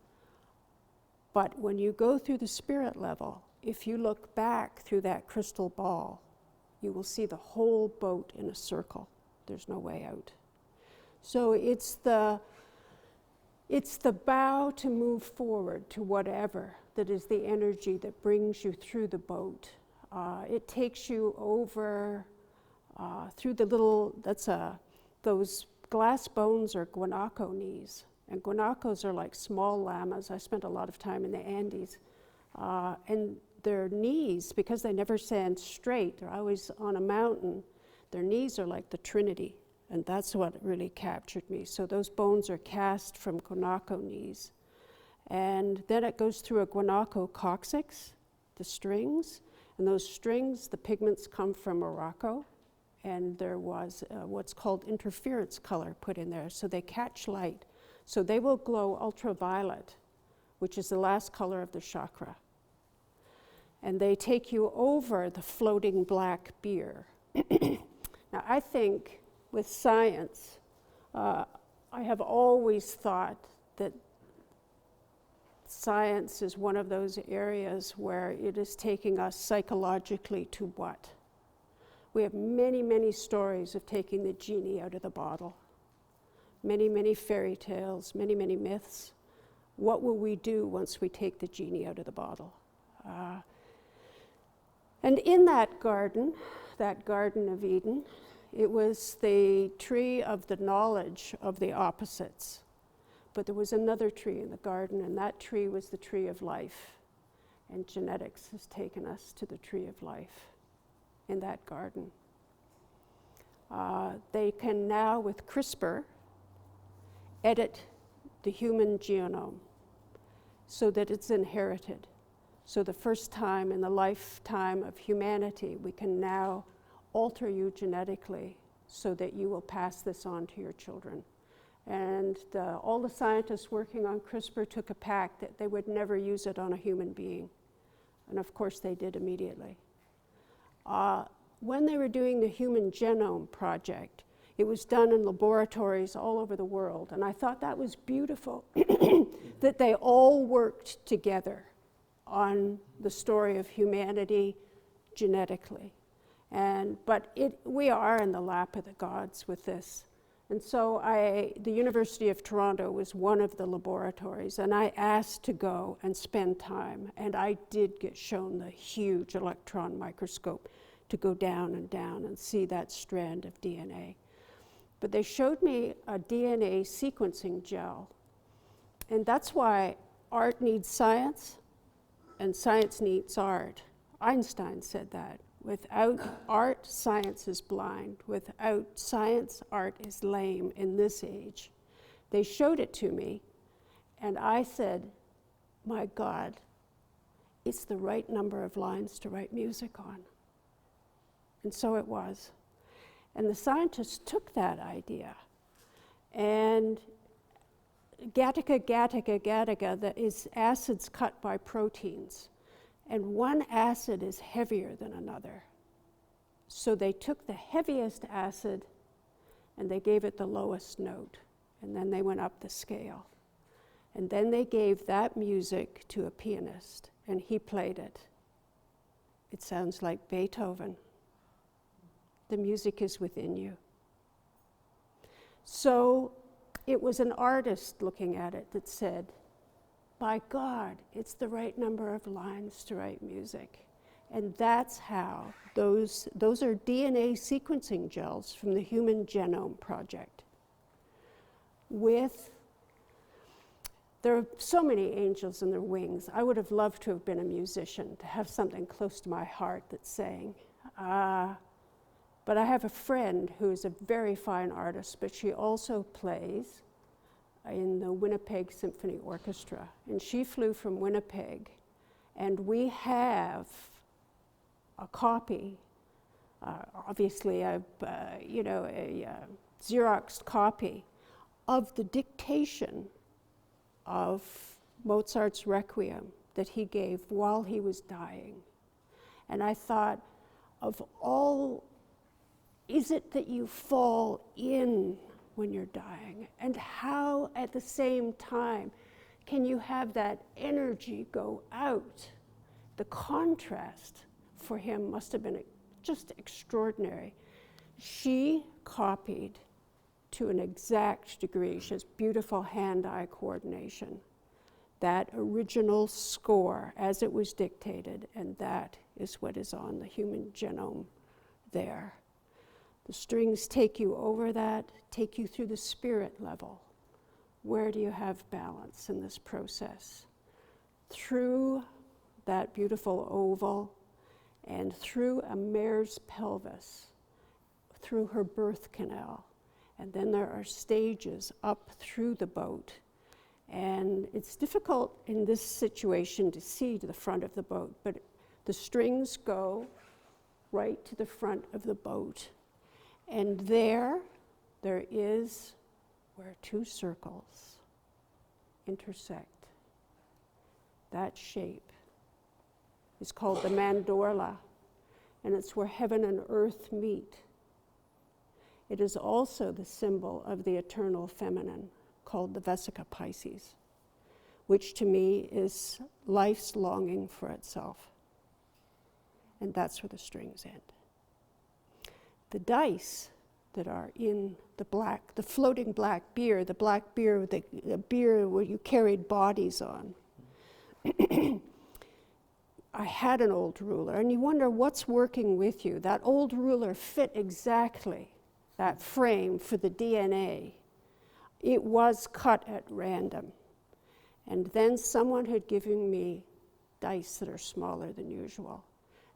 But when you go through the spirit level, if you look back through that crystal ball, you will see the whole boat in a circle. There's no way out. So it's the bow to move forward to whatever that is the energy that brings you through the boat. It takes you over through the little, those glass bones are guanaco knees. And guanacos are like small llamas. I spent a lot of time in the Andes. And their knees, because they never stand straight, they're always on a mountain, their knees are like the Trinity. And that's what really captured me. So those bones are cast from guanaco knees. And then it goes through a guanaco coccyx, the strings. And those strings, the pigments come from Morocco. And there was what's called interference color put in there. So they catch light. So they will glow ultraviolet, which is the last color of the chakra. And they take you over the floating black beer. Now, I think with science, I have always thought that science is one of those areas where it is taking us psychologically to what? We have many, many stories of taking the genie out of the bottle. Many, many fairy tales, many, many myths. What will we do once we take the genie out of the bottle? And in that Garden of Eden, it was the tree of the knowledge of the opposites. But there was another tree in the garden, and that tree was the tree of life. And genetics has taken us to the tree of life in that garden. They can now, with CRISPR, edit the human genome so that it's inherited. So the first time in the lifetime of humanity, we can now alter you genetically so that you will pass this on to your children. And all the scientists working on CRISPR took a pact that they would never use it on a human being. And of course they did immediately. When they were doing the Human Genome Project, it was done in laboratories all over the world. And I thought that was beautiful that they all worked together on the story of humanity genetically. But we are in the lap of the gods with this. And so the University of Toronto was one of the laboratories, and I asked to go and spend time, and I did get shown the huge electron microscope to go down and see that strand of DNA. But they showed me a DNA sequencing gel, and that's why art needs science, and science needs art. Einstein said that. Without art, science is blind. Without science, art is lame in this age. They showed it to me, and I said, my God, it's the right number of lines to write music on. And so it was. And the scientists took that idea, and Gattaca, that is acids cut by proteins. And one acid is heavier than another. So they took the heaviest acid and they gave it the lowest note. And then they went up the scale. And then they gave that music to a pianist, and he played it. It sounds like Beethoven. The music is within you. So it was an artist looking at it that said, by God, it's the right number of lines to write music. And that's how those are DNA sequencing gels from the Human Genome Project. There are so many angels in their wings. I would have loved to have been a musician, to have something close to my heart that sang. But I have a friend who is a very fine artist, but she also plays in the Winnipeg Symphony Orchestra. And she flew from Winnipeg, and we have a copy, obviously a Xeroxed copy of the dictation of Mozart's Requiem that he gave while he was dying. And I thought, of all, is it that you fall in when you're dying? And how, at the same time, can you have that energy go out? The contrast for him must have been just extraordinary. She copied to an exact degree. She has beautiful hand-eye coordination. That original score as it was dictated, and that is what is on the human genome there. The strings take you over that, take you through the spirit level. Where do you have balance in this process? Through that beautiful oval and through a mare's pelvis, through her birth canal. And then there are stages up through the boat. And it's difficult in this situation to see to the front of the boat, but the strings go right to the front of the boat. And there is where two circles intersect. That shape is called the mandorla, and it's where heaven and earth meet. It is also the symbol of the eternal feminine, called the Vesica Pisces, which to me is life's longing for itself. And that's where the strings end. The dice that are in the floating black beer, the beer where you carried bodies on. I had an old ruler, and you wonder what's working with you. That old ruler fit exactly that frame for the DNA. It was cut at random. And then someone had given me dice that are smaller than usual.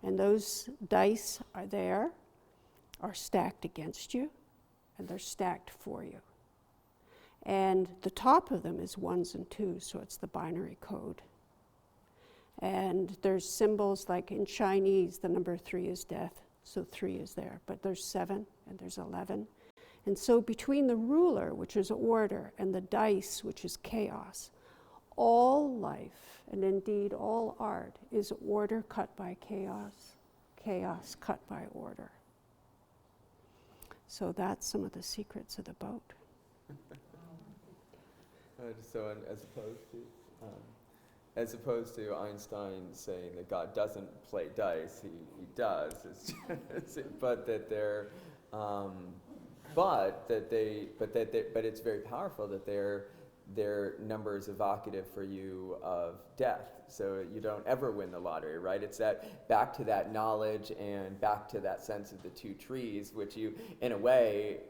And those dice are stacked against you, and they're stacked for you. And the top of them is 1s and 2s, so it's the binary code. And there's symbols like in Chinese, the number 3 is death, so 3 is there. But there's 7 and there's 11. And so between the ruler, which is order, and the dice, which is chaos, all life, and indeed all art, is order cut by chaos, chaos cut by order. So that's some of the secrets of the boat. As opposed to Einstein saying that God doesn't play dice, he does. It's just, but it's very powerful that their number is evocative for you of death. So you don't ever win the lottery, right? It's that back to that knowledge and back to that sense of the two trees, which you, in a way,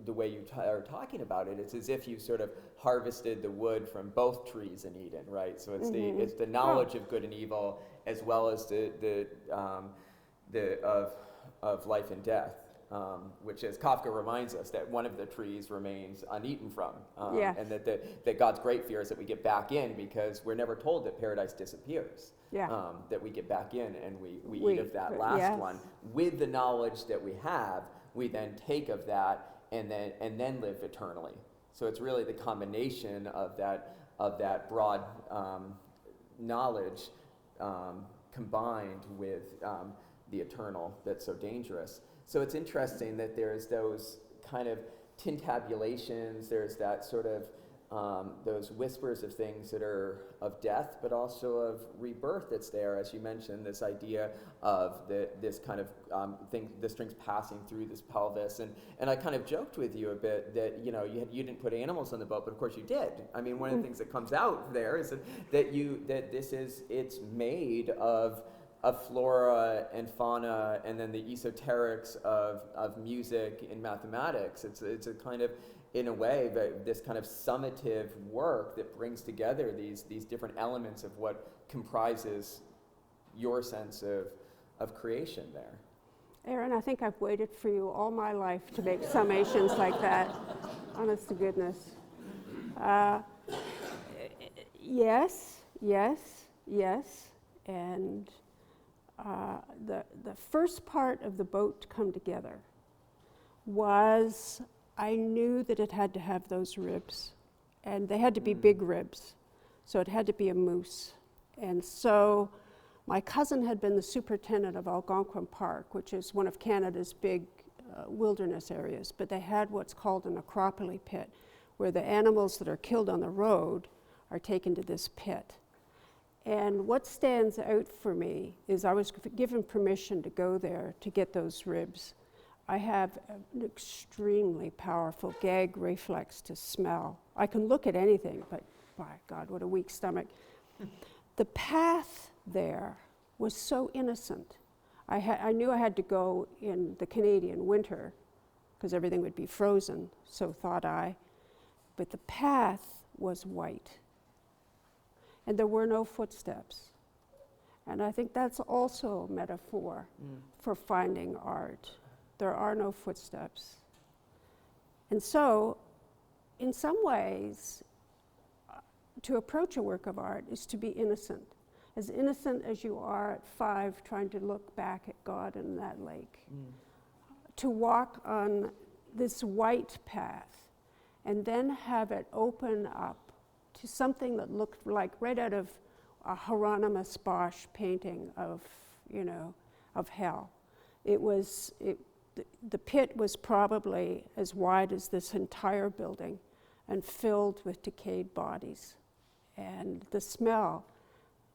the way you are talking about it, it's as if you sort of harvested the wood from both trees in Eden, right? So it's it's the knowledge of good and evil, as well as the of life and death, which, as Kafka reminds us, that one of the trees remains uneaten from, Yes. and that God's great fear is that we get back in, because we're never told that paradise disappears. Yeah. That we get back in and we eat of that last yes. one with the knowledge that we have. We then take of that and then live eternally. So it's really the combination of that broad knowledge combined with the eternal that's so dangerous. So it's interesting that there's those kind of tintabulations, there's that sort of those whispers of things that are of death, but also of rebirth that's there, as you mentioned, this idea of this kind of thing, the strings passing through this pelvis. And I kind of joked with you a bit that, you know, you didn't put animals on the boat, but of course you did. I mean, one of the things that comes out there is it's made of flora and fauna, and then the esoterics of music and mathematics. It's a kind of, in a way, this kind of summative work that brings together these different elements of what comprises your sense of creation there. Aaron, I think I've waited for you all my life to make summations like that. Honest to goodness. Yes, and the first part of the boat to come together was, I knew that it had to have those ribs, and they had to be big ribs, so it had to be a moose. And so my cousin had been the superintendent of Algonquin Park, which is one of Canada's big wilderness areas, but they had what's called an acropole pit, where the animals that are killed on the road are taken to this pit. And what stands out for me is I was given permission to go there to get those ribs. I have an extremely powerful gag reflex to smell. I can look at anything, but by God, what a weak stomach. The path there was so innocent. I knew I had to go in the Canadian winter because everything would be frozen, so thought I. But the path was white. And there were no footsteps. And I think that's also a metaphor for finding art. There are no footsteps. And so, in some ways, to approach a work of art is to be innocent as you are at 5 trying to look back at God in that lake. To walk on this white path and then have it open up to something that looked like right out of a Hieronymus Bosch painting of hell. The pit was probably as wide as this entire building and filled with decayed bodies. And the smell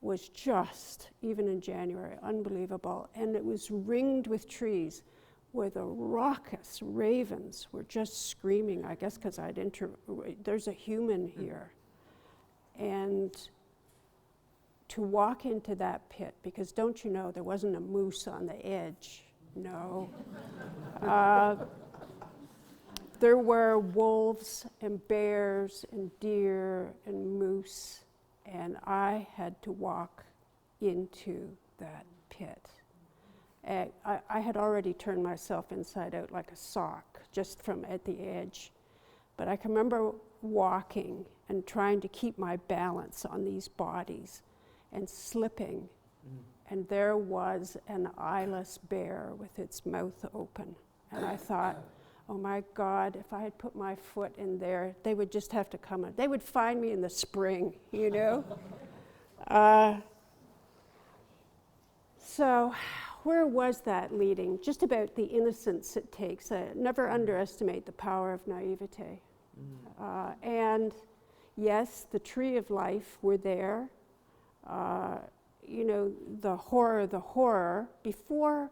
was just, even in January, unbelievable. And it was ringed with trees where the raucous ravens were just screaming, I guess because there's a human here. And to walk into that pit, because don't you know, there wasn't a moose on the edge. No. There were wolves and bears and deer and moose, and I had to walk into that pit. And I had already turned myself inside out like a sock, just from at the edge. But I can remember walking and trying to keep my balance on these bodies and slipping. And there was an eyeless bear with its mouth open. And I thought, oh my God, if I had put my foot in there, they would just have to come in. They would find me in the spring, you know? So where was that leading? Just about the innocence it takes. Never underestimate the power of naivete. And Yes, the tree of life were there. You know, the horror. Before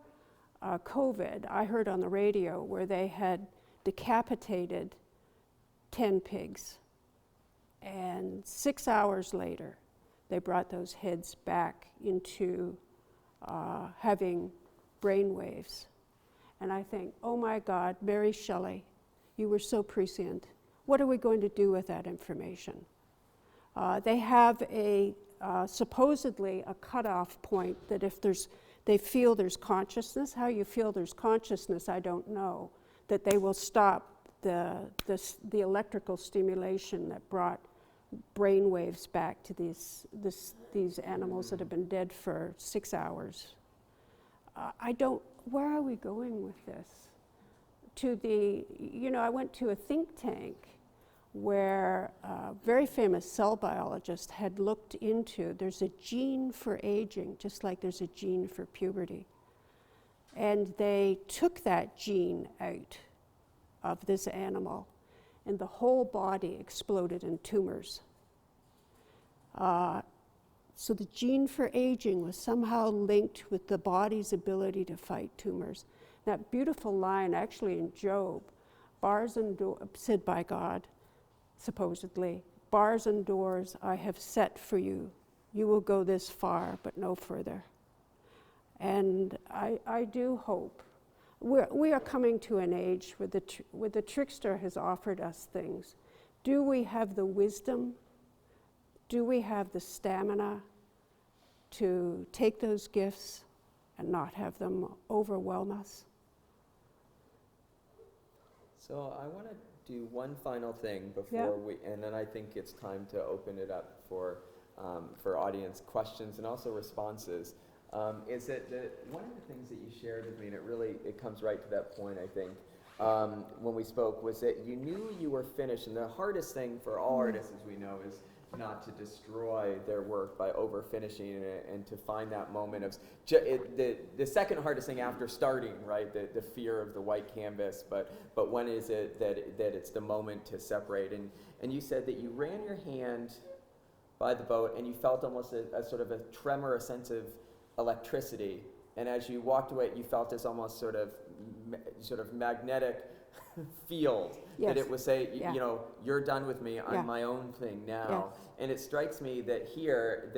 COVID, I heard on the radio where they had decapitated 10 pigs. And 6 hours later, they brought those heads back into having brain waves. And I think, oh my God, Mary Shelley, you were so prescient. What are we going to do with that information? They have supposedly a cutoff point that if they feel there's consciousness, how you feel there's consciousness, I don't know, that they will stop the electrical stimulation that brought brain waves back to these animals that have been dead for 6 hours. Where are we going with this? I went to a think tank where a very famous cell biologist had looked into, there's a gene for aging, just like there's a gene for puberty. And they took that gene out of this animal, and the whole body exploded in tumors. So the gene for aging was somehow linked with the body's ability to fight tumors. That beautiful line, actually in Job, bars and doors, said by God, supposedly, bars and doors I have set for you. You will go this far, but no further. And I do hope. We are coming to an age where the trickster has offered us things. Do we have the wisdom? Do we have the stamina to take those gifts and not have them overwhelm us? So I want to do one final thing before and then I think it's time to open it up for audience questions and also responses. Is that one of the things that you shared with me, and it comes right to that point, I think, when we spoke, was that you knew you were finished, and the hardest thing for all artists, as we know, is not to destroy their work by over-finishing it, and to find that moment of, the second hardest thing after starting, right, the fear of the white canvas, but when is it that it's the moment to separate, and you said that you ran your hand by the boat, and you felt almost a sort of a tremor, a sense of electricity, and as you walked away, you felt this almost sort of magnetic field that it would say, you know, you're done with me, I'm my own thing now. And it strikes me that here,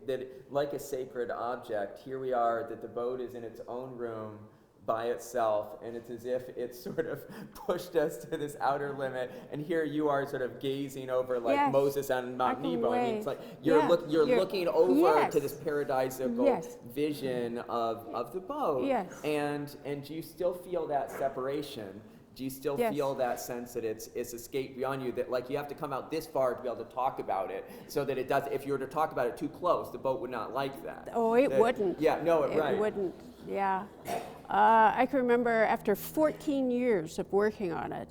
that like a sacred object, here we are, that the boat is in its own room by itself, and it's as if it's sort of pushed us to this outer limit, and here you are sort of gazing over like Moses on Mount Nebo. I mean, it's like you're looking over to this paradisiacal vision of the boat, and do you still feel that separation? Do you still feel that sense that it's escaped beyond you, that like you have to come out this far to be able to talk about it, so that it does, if you were to talk about it too close, the boat would not like that? Oh, it wouldn't. Yeah, no, it wouldn't, I can remember after 14 years of working on it,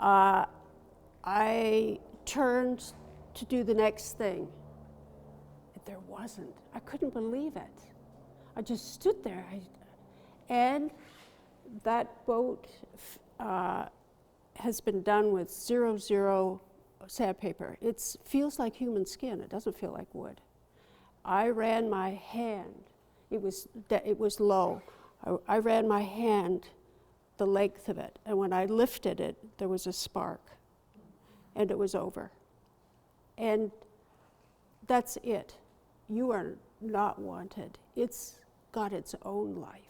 I turned to do the next thing. There wasn't. I couldn't believe it. I just stood there. And that boat has been done with 0 sandpaper. It feels like human skin. It doesn't feel like wood. I ran my hand. It was low. I ran my hand the length of it, and when I lifted it, there was a spark, and it was over. And that's it. You are not wanted. It's got its own life.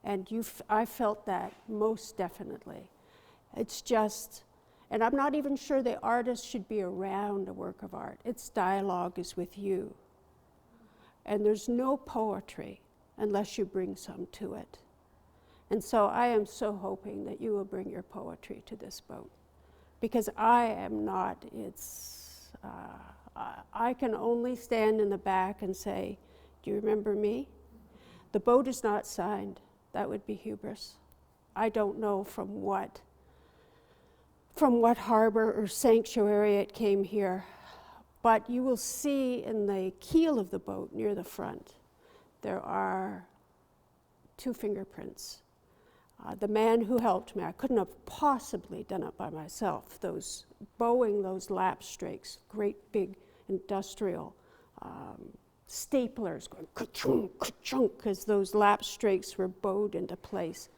And I felt that most definitely. It's just, and I'm not even sure the artist should be around a work of art. Its dialogue is with you. And there's no poetry unless you bring some to it. And so I am so hoping that you will bring your poetry to this boat, because I am not, I can only stand in the back and say, do you remember me? The boat is not signed. That would be hubris. I don't know from what harbor or sanctuary it came here, but you will see in the keel of the boat near the front, there are 2 fingerprints. The man who helped me, I couldn't have possibly done it by myself. Those bowing those lap strakes, great big industrial staplers going ka-chunk, ka-chunk, as those lap strakes were bowed into place.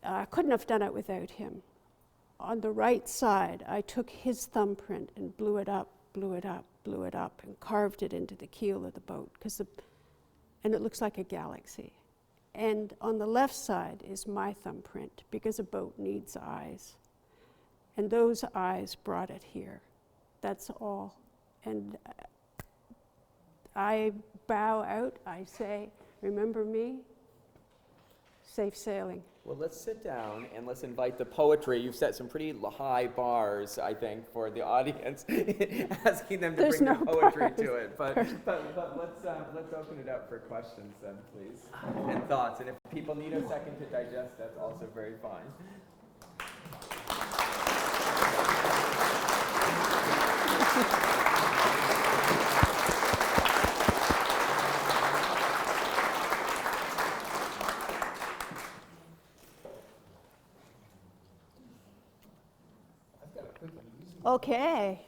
I couldn't have done it without him. On the right side, I took his thumbprint and blew it up, blew it up, blew it up, and carved it into the keel of the boat, and it looks like a galaxy. And on the left side is my thumbprint, because a boat needs eyes. And those eyes brought it here. That's all. And I bow out, I say, remember me? Safe sailing. Well, let's sit down and let's invite the poetry. You've set some pretty high bars, I think, for the audience, asking them to There's bring no their poetry bars. to it. But let's open it up for questions then, please, and thoughts. And if people need a second to digest, that's also very fine. Okay.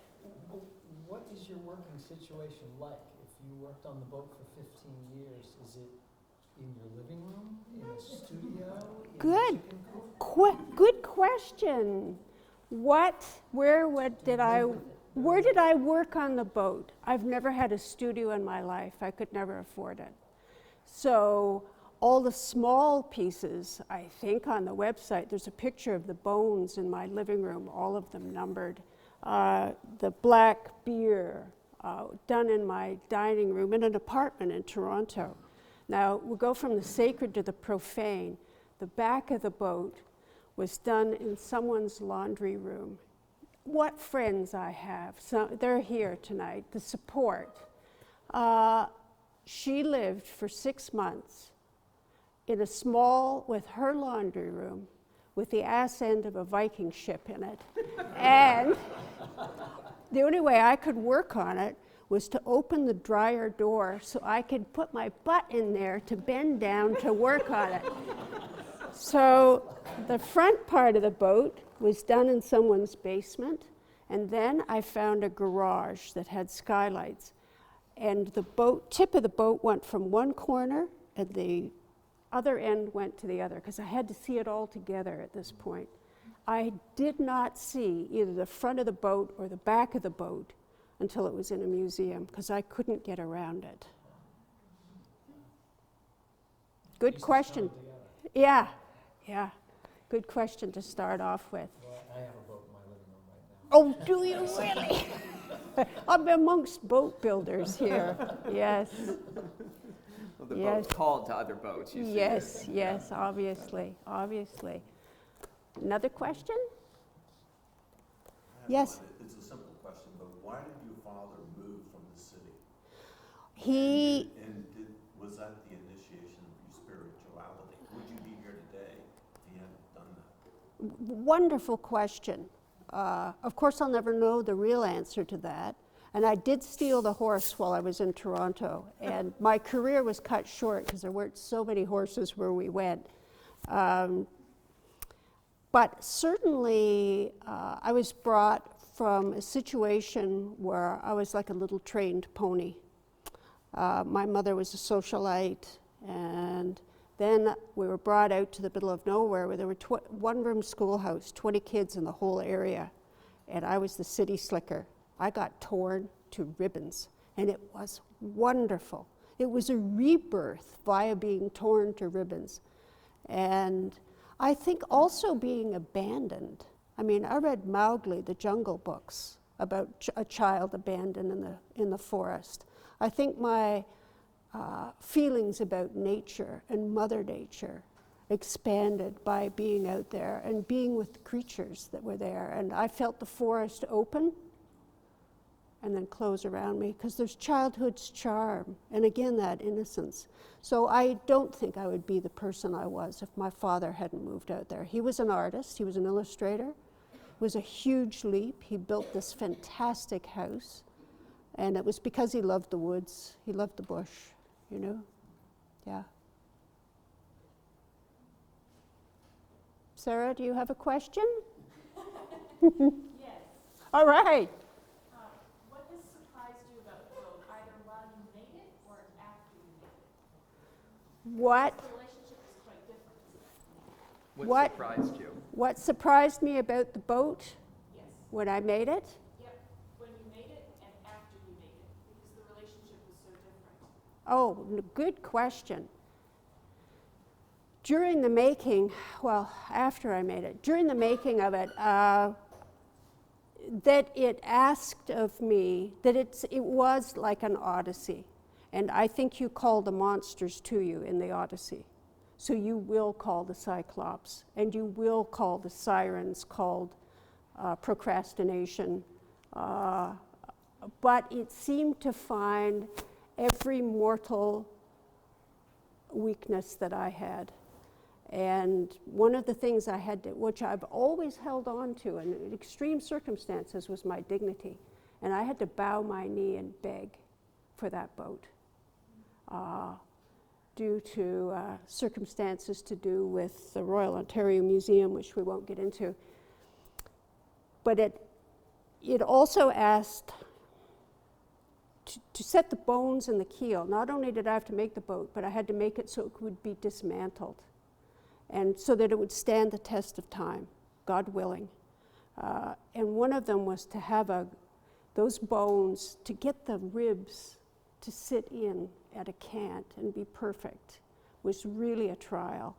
What is your working situation like? If you worked on the boat for 15 years, is it in your living room, in a studio? Good. Good question. Where did I work on the boat? I've never had a studio in my life. I could never afford it. So all the small pieces, I think on the website, there's a picture of the bones in my living room, all of them numbered. The black beer done in my dining room in an apartment in Toronto. Now, we'll go from the sacred to the profane. The back of the boat was done in someone's laundry room. What friends I have. So they're here tonight, the support. She lived for 6 months in a small, with her laundry room, with the ass end of a Viking ship in it. And the only way I could work on it was to open the dryer door so I could put my butt in there to bend down to work on it. So the front part of the boat was done in someone's basement, and then I found a garage that had skylights. And the tip of the boat went from one corner, and the other end went to the other, because I had to see it all together at this point. I did not see either the front of the boat or the back of the boat until it was in a museum, because I couldn't get around it. Good question. Yeah. Good question to start off with. Well, I have a boat in my living room right now. Oh, do you really? I'm amongst boat builders here. Yes. Well, the Yes. boat's called to other boats, you see. Yes, obviously. Another question? Yes. It's a simple question, but why did your father move from the city? Was that the initiation of your spirituality? Would you be here today if he hadn't done that? Wonderful question. Of course, I'll never know the real answer to that. And I did steal the horse while I was in Toronto. And my career was cut short because there weren't so many horses where we went. But certainly, I was brought from a situation where I was like a little trained pony. My mother was a socialite, and then we were brought out to the middle of nowhere where there were one-room schoolhouse, 20 kids in the whole area, and I was the city slicker. I got torn to ribbons, and it was wonderful. It was a rebirth via being torn to ribbons. And I think also being abandoned. I mean, I read Mowgli, the Jungle books, about a child abandoned in the forest. I think my feelings about nature and Mother Nature expanded by being out there and being with the creatures that were there. And I felt the forest open and then close around me, because there's childhood's charm, and again, that innocence. So I don't think I would be the person I was if my father hadn't moved out there. He was an artist, he was an illustrator. It was a huge leap. He built this fantastic house, and it was because he loved the woods, he loved the bush, you know? Yeah. Sarah, do you have a question? Yes. All right. What has surprised you about the boat, either while you made it or after you made it? What The relationship is quite different. What- surprised you? what surprised me about the boat Yes. when I made it? Yep. When you made it and after you made it, because the relationship was so different. Oh, good question. During the making, well, after I made it, during the making of it, that it asked of me that it was like an Odyssey. And I think you call the monsters to you in the Odyssey. So you will call the Cyclops, and you will call the sirens called procrastination. But it seemed to find every mortal weakness that I had. And one of the things I had to, which I've always held on to in extreme circumstances, was my dignity. And I had to bow my knee and beg for that boat due to circumstances to do with the Royal Ontario Museum, which we won't get into. But it also asked to set the bones in the keel. Not only did I have to make the boat, but I had to make it so it would be dismantled, and so that it would stand the test of time, God willing. And one of them was to have those bones, to get the ribs to sit in at a cant and be perfect, was really a trial.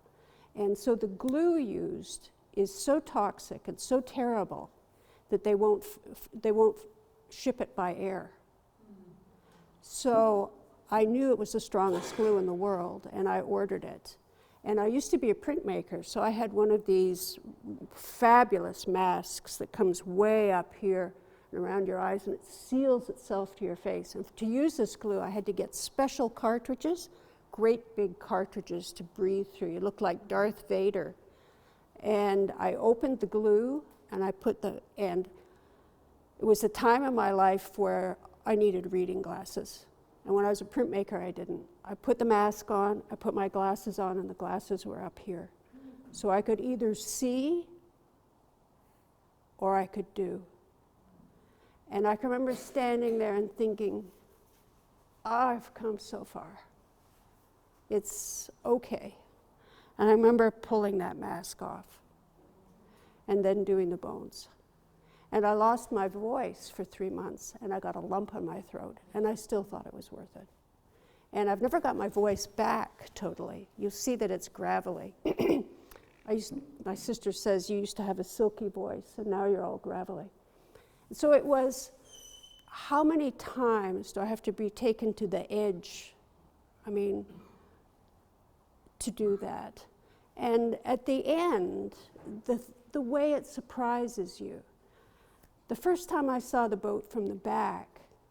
And so the glue used is so toxic and so terrible that they won't ship it by air. So I knew it was the strongest glue in the world, and I ordered it. And I used to be a printmaker, so I had one of these fabulous masks that comes way up here and around your eyes, and it seals itself to your face. And to use this glue, I had to get special cartridges, great big cartridges to breathe through. You look like Darth Vader. And I opened the glue, and and it was a time in my life where I needed reading glasses. And when I was a printmaker, I didn't. I put the mask on, I put my glasses on, and the glasses were up here. So I could either see or I could do. And I can remember standing there and thinking, I've come so far. It's okay. And I remember pulling that mask off and then doing the bones. And I lost my voice for 3 months, and I got a lump in my throat, and I still thought it was worth it. And I've never got my voice back totally. You'll see that it's gravelly. My sister says you used to have a silky voice, and now you're all gravelly. So it was, how many times do I have to be taken to the edge? I mean, to do that. And at the end, the way it surprises you. The first time I saw the boat from the back,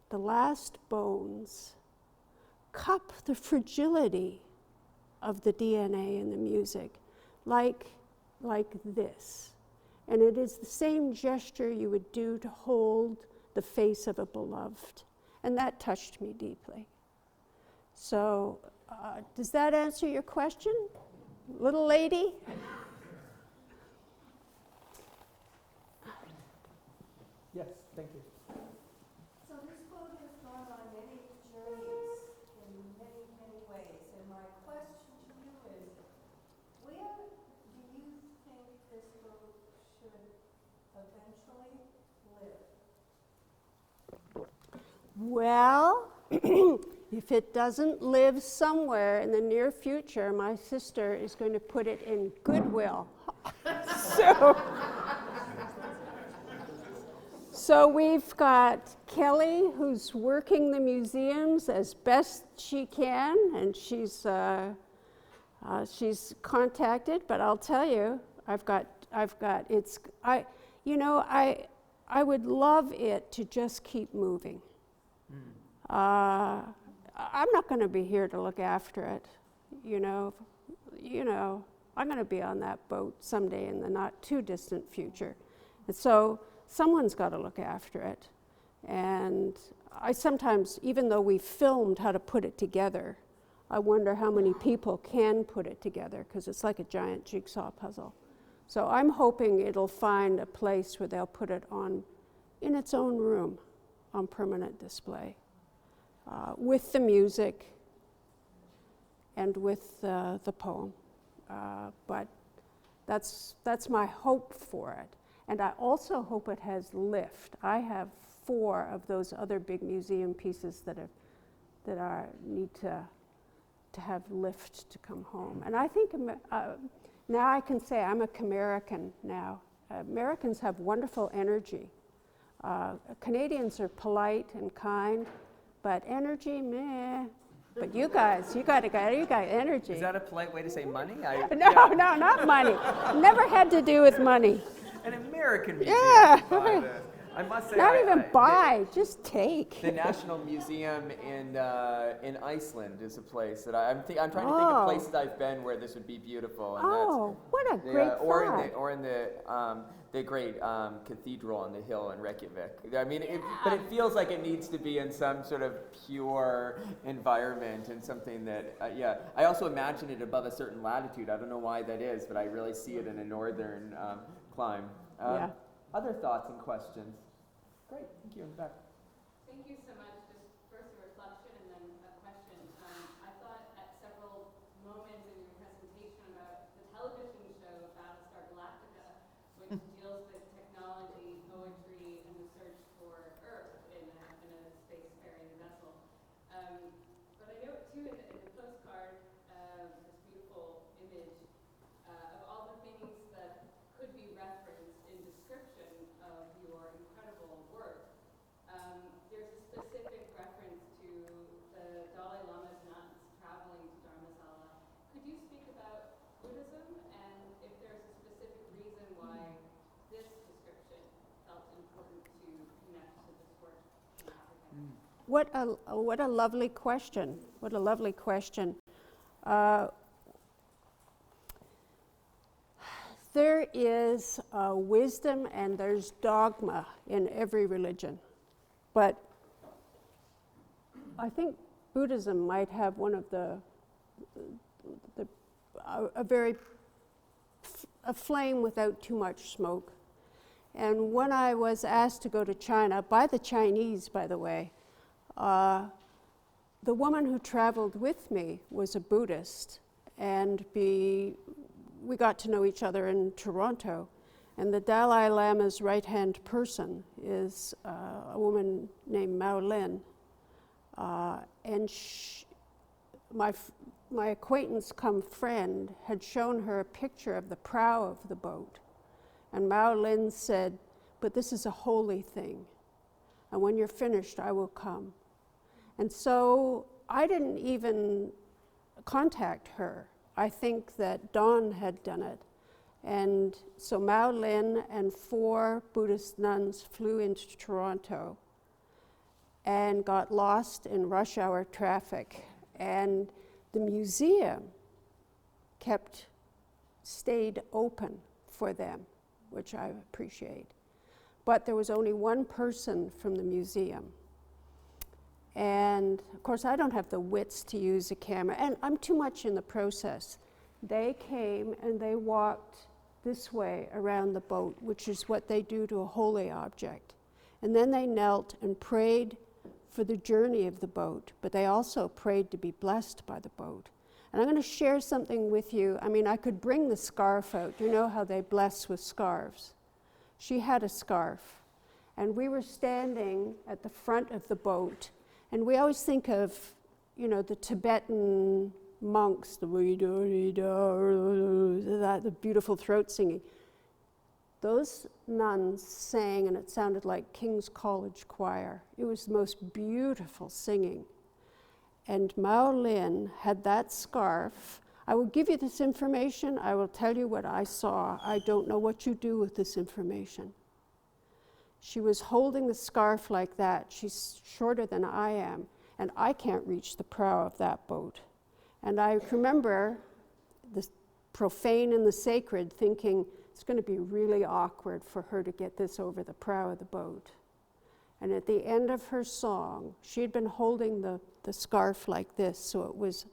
the last bones cup the fragility of the DNA in the music, like this. And it is the same gesture you would do to hold the face of a beloved. And that touched me deeply. So, does that answer your question, little lady? Yes, thank you. So this boat has gone on many journeys in many, many ways. And my question to you is, where do you think this boat should eventually live? Well, if it doesn't live somewhere in the near future, my sister is going to put it in Goodwill. So we've got Kelly, who's working the museums as best she can, and she's contacted. But I'll tell you, I would love it to just keep moving. I'm not going to be here to look after it, you know. I'm going to be on that boat someday in the not too distant future, and so someone's got to look after it. And I sometimes, even though we filmed how to put it together, I wonder how many people can put it together, because it's like a giant jigsaw puzzle. So I'm hoping it'll find a place where they'll put it on in its own room on permanent display with the music and with the poem. But that's my hope for it. And I also hope it has lift. I have 4 of those other big museum pieces that need to have lift to come home. And I think now I can say I'm a Camerican now. Americans have wonderful energy. Canadians are polite and kind, but energy, meh. But you got energy. Is that a polite way to say money? No, not money. Never had to do with money. An American museum. Yeah. I must say, Not even buy, just take. The National Museum in Iceland is a place that I'm trying to think of places I've been where this would be beautiful. And what a great thought. Or in the great cathedral on the hill in Reykjavik. I mean, but it feels like it needs to be in some sort of pure environment and something that, I also imagine it above a certain latitude. I don't know why that is, but I really see it in a northern climb. Other thoughts and questions? Great, thank you. In the back. Thank you so much. Just first a reflection and then a question. I thought at several moments in your presentation about the television show Battlestar Galactica, which deals with technology, poetry, and the search for Earth in a spacefaring vessel. But I note too in the postcard, this beautiful image of all the things that could be referenced in description of your incredible work. There's a specific reference to the Dalai Lama's nuns traveling to Dharamsala. Could you speak about Buddhism and if there's a specific reason why this description felt important to connect to this work in Africa? What a lovely question. What a lovely question. There is wisdom and there's dogma in every religion. But I think Buddhism might have one of a flame without too much smoke. And when I was asked to go to China, by the Chinese, by the way, the woman who traveled with me was a Buddhist, and we got to know each other in Toronto. And the Dalai Lama's right-hand person is a woman named Mao Lin. And my acquaintance come friend had shown her a picture of the prow of the boat. And Mao Lin said, "But this is a holy thing. And when you're finished, I will come." And so I didn't even contact her. I think that Dawn had done it. And so Mao Lin and 4 Buddhist nuns flew into Toronto and got lost in rush hour traffic. And the museum stayed open for them, which I appreciate. But there was only one person from the museum. And of course, I don't have the wits to use a camera, and I'm too much in the process. They came and they walked this way around the boat, which is what they do to a holy object. And then they knelt and prayed for the journey of the boat, but they also prayed to be blessed by the boat. And I'm going to share something with you. I mean, I could bring the scarf out. You know how they bless with scarves? She had a scarf. And we were standing at the front of the boat. And we always think of, the Tibetan monks, the beautiful throat singing. Those nuns sang, and it sounded like King's College Choir. It was the most beautiful singing. And Mao Lin had that scarf. I will give you this information. I will tell you what I saw. I don't know what you do with this information. She was holding the scarf like that. She's shorter than I am, and I can't reach the prow of that boat. And I remember the profane and the sacred thinking it's going to be really awkward for her to get this over the prow of the boat. And at the end of her song, she had been holding the scarf like this, so it was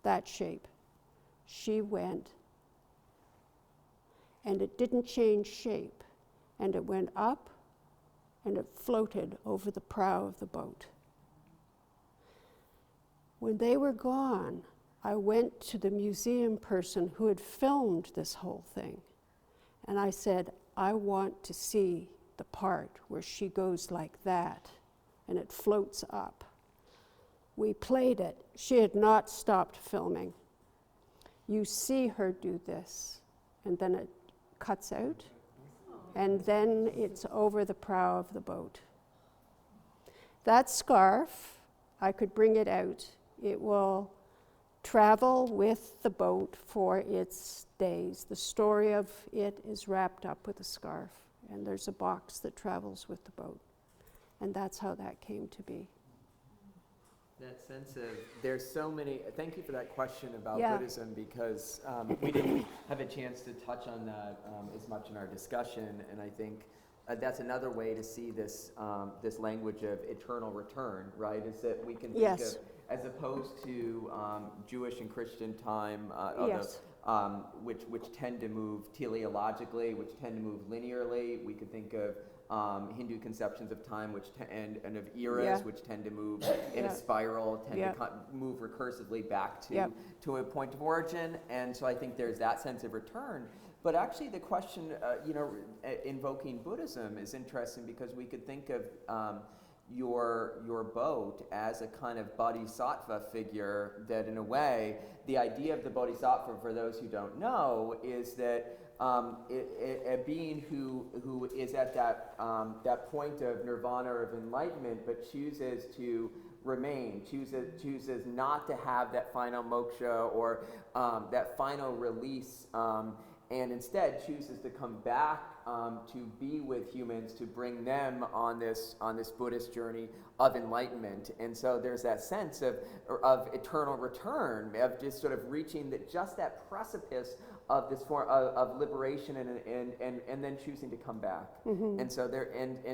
that shape. She went. and it didn't change shape, and it went up, and it floated over the prow of the boat. When they were gone, I went to the museum person who had filmed this whole thing, and I said, I want to see the part where she goes like that, and it floats up. We played it. She had not stopped filming. You see her do this, and then it cuts out, and then it's over the prow of the boat. That scarf, I could bring it out. It will travel with the boat for its days. The story of it is wrapped up with a scarf, and there's a box that travels with the boat. And that's how that came to be. That sense of, there's so many, thank you for that question about Yeah. Buddhism, because we didn't have a chance to touch on that as much in our discussion, and I think that's another way to see this, this language of eternal return, right? Is that we can think Yes. of, as opposed to Jewish and Christian time, Yes. which tend to move teleologically, which tend to move linearly. We could think of Hindu conceptions of time, and of eras, Yeah. which tend to move in Yeah. a spiral, tend Yeah. to move recursively back to Yep. to a point of origin. And so I think there's that sense of return. But actually, the question, invoking Buddhism is interesting, because we could think of your boat as a kind of bodhisattva figure, that in a way, the idea of the bodhisattva, for those who don't know, is that a being who is at that point of nirvana or of enlightenment, but chooses to remain, chooses not to have that final moksha or that final release, and instead chooses to come back to be with humans, to bring them on this Buddhist journey of enlightenment. And so there's that sense of eternal return, of just sort of reaching that precipice of this form of liberation, and then choosing to come back. Mm-hmm. And so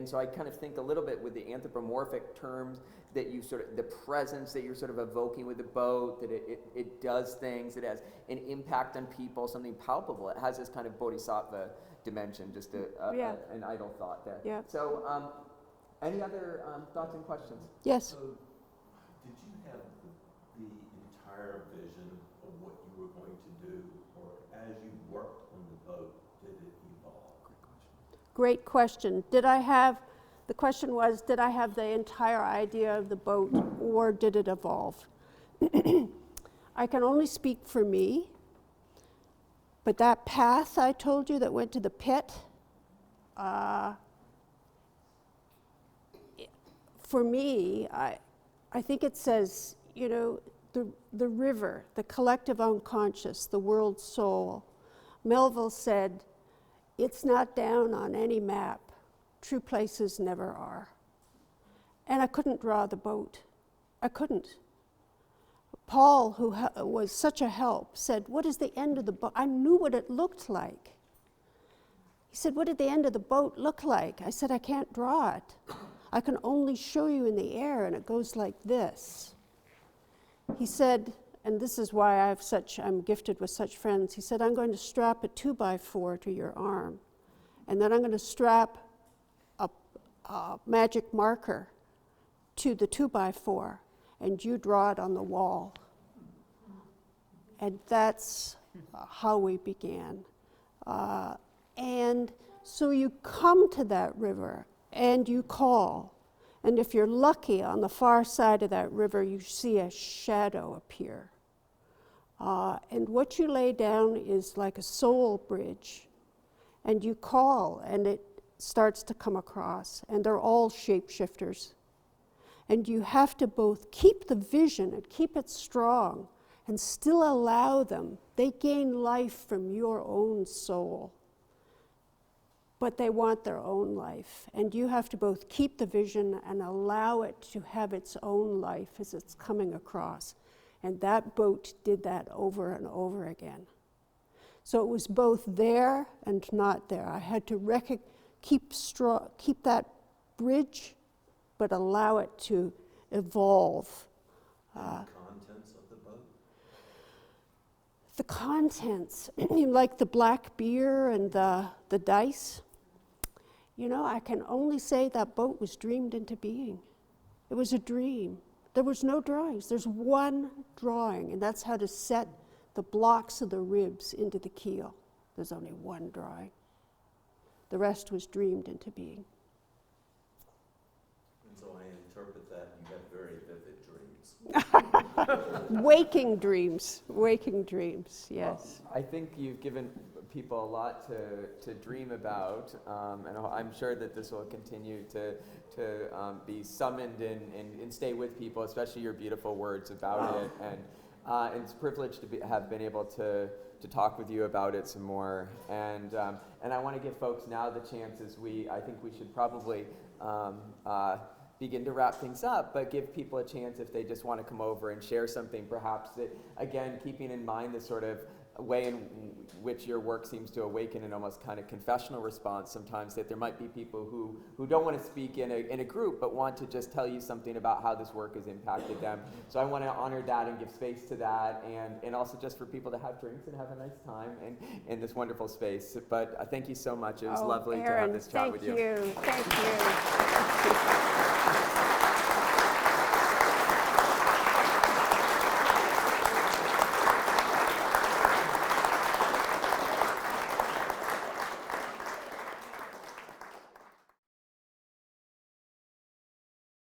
so I kind of think a little bit with the anthropomorphic terms that you sort of, the presence that you're sort of evoking with the boat, that it does things, it has an impact on people, something palpable. It has this kind of bodhisattva dimension, just Yeah. an idle thought there. Yeah. So any other thoughts and questions? Yes. So, did you have the entire vision of what you were going to do, or as you worked on the boat, did it evolve? Great question. The question was, did I have the entire idea of the boat, or did it evolve? I can only speak for me, but that path I told you that went to the pit, for me, I think it says, the river, the collective unconscious, the world soul. Melville said, it's not down on any map. True places never are. And I couldn't draw the boat. I couldn't. Paul, who was such a help, said, what is the end of the boat? I knew what it looked like. He said, what did the end of the boat look like? I said, I can't draw it. I can only show you in the air, and it goes like this. He said, and this is why I'm gifted with such friends, he said, I'm going to strap a 2x4 to your arm, and then I'm going to strap a magic marker to the 2x4, and you draw it on the wall. And that's how we began. And so you come to that river and you call. And if you're lucky, on the far side of that river, you see a shadow appear. And what you lay down is like a soul bridge. And you call, and it starts to come across. And they're all shapeshifters. And you have to both keep the vision and keep it strong and still allow them. They gain life from your own soul, but they want their own life. And you have to both keep the vision and allow it to have its own life as it's coming across. And that boat did that over and over again. So it was both there and not there. I had to keep that bridge, but allow it to evolve. The contents of the boat? the contents, like the black beer and the dice, you know, I can only say that boat was dreamed into being. It was a dream. There was no drawings. There's one drawing, and that's how to set the blocks of the ribs into the keel. There's only one drawing. The rest was dreamed into being. And so I interpret that you have very vivid dreams. Waking dreams, yes. Well, I think you've given people a lot to dream about, and I'm sure that this will continue to be summoned and stay with people, especially your beautiful words about it. And it's a privilege to have been able to talk with you about it some more. And I want to give folks now the chances. I think we should probably begin to wrap things up, but give people a chance if they just want to come over and share something, perhaps that, again, keeping in mind the sort of way in which your work seems to awaken an almost kind of confessional response sometimes, that there might be people who don't want to speak in a group but want to just tell you something about how this work has impacted them. So I want to honor that and give space to that, and also just for people to have drinks and have a nice time in this wonderful space. But thank you so much. It was lovely to have this chat with you. Thank you.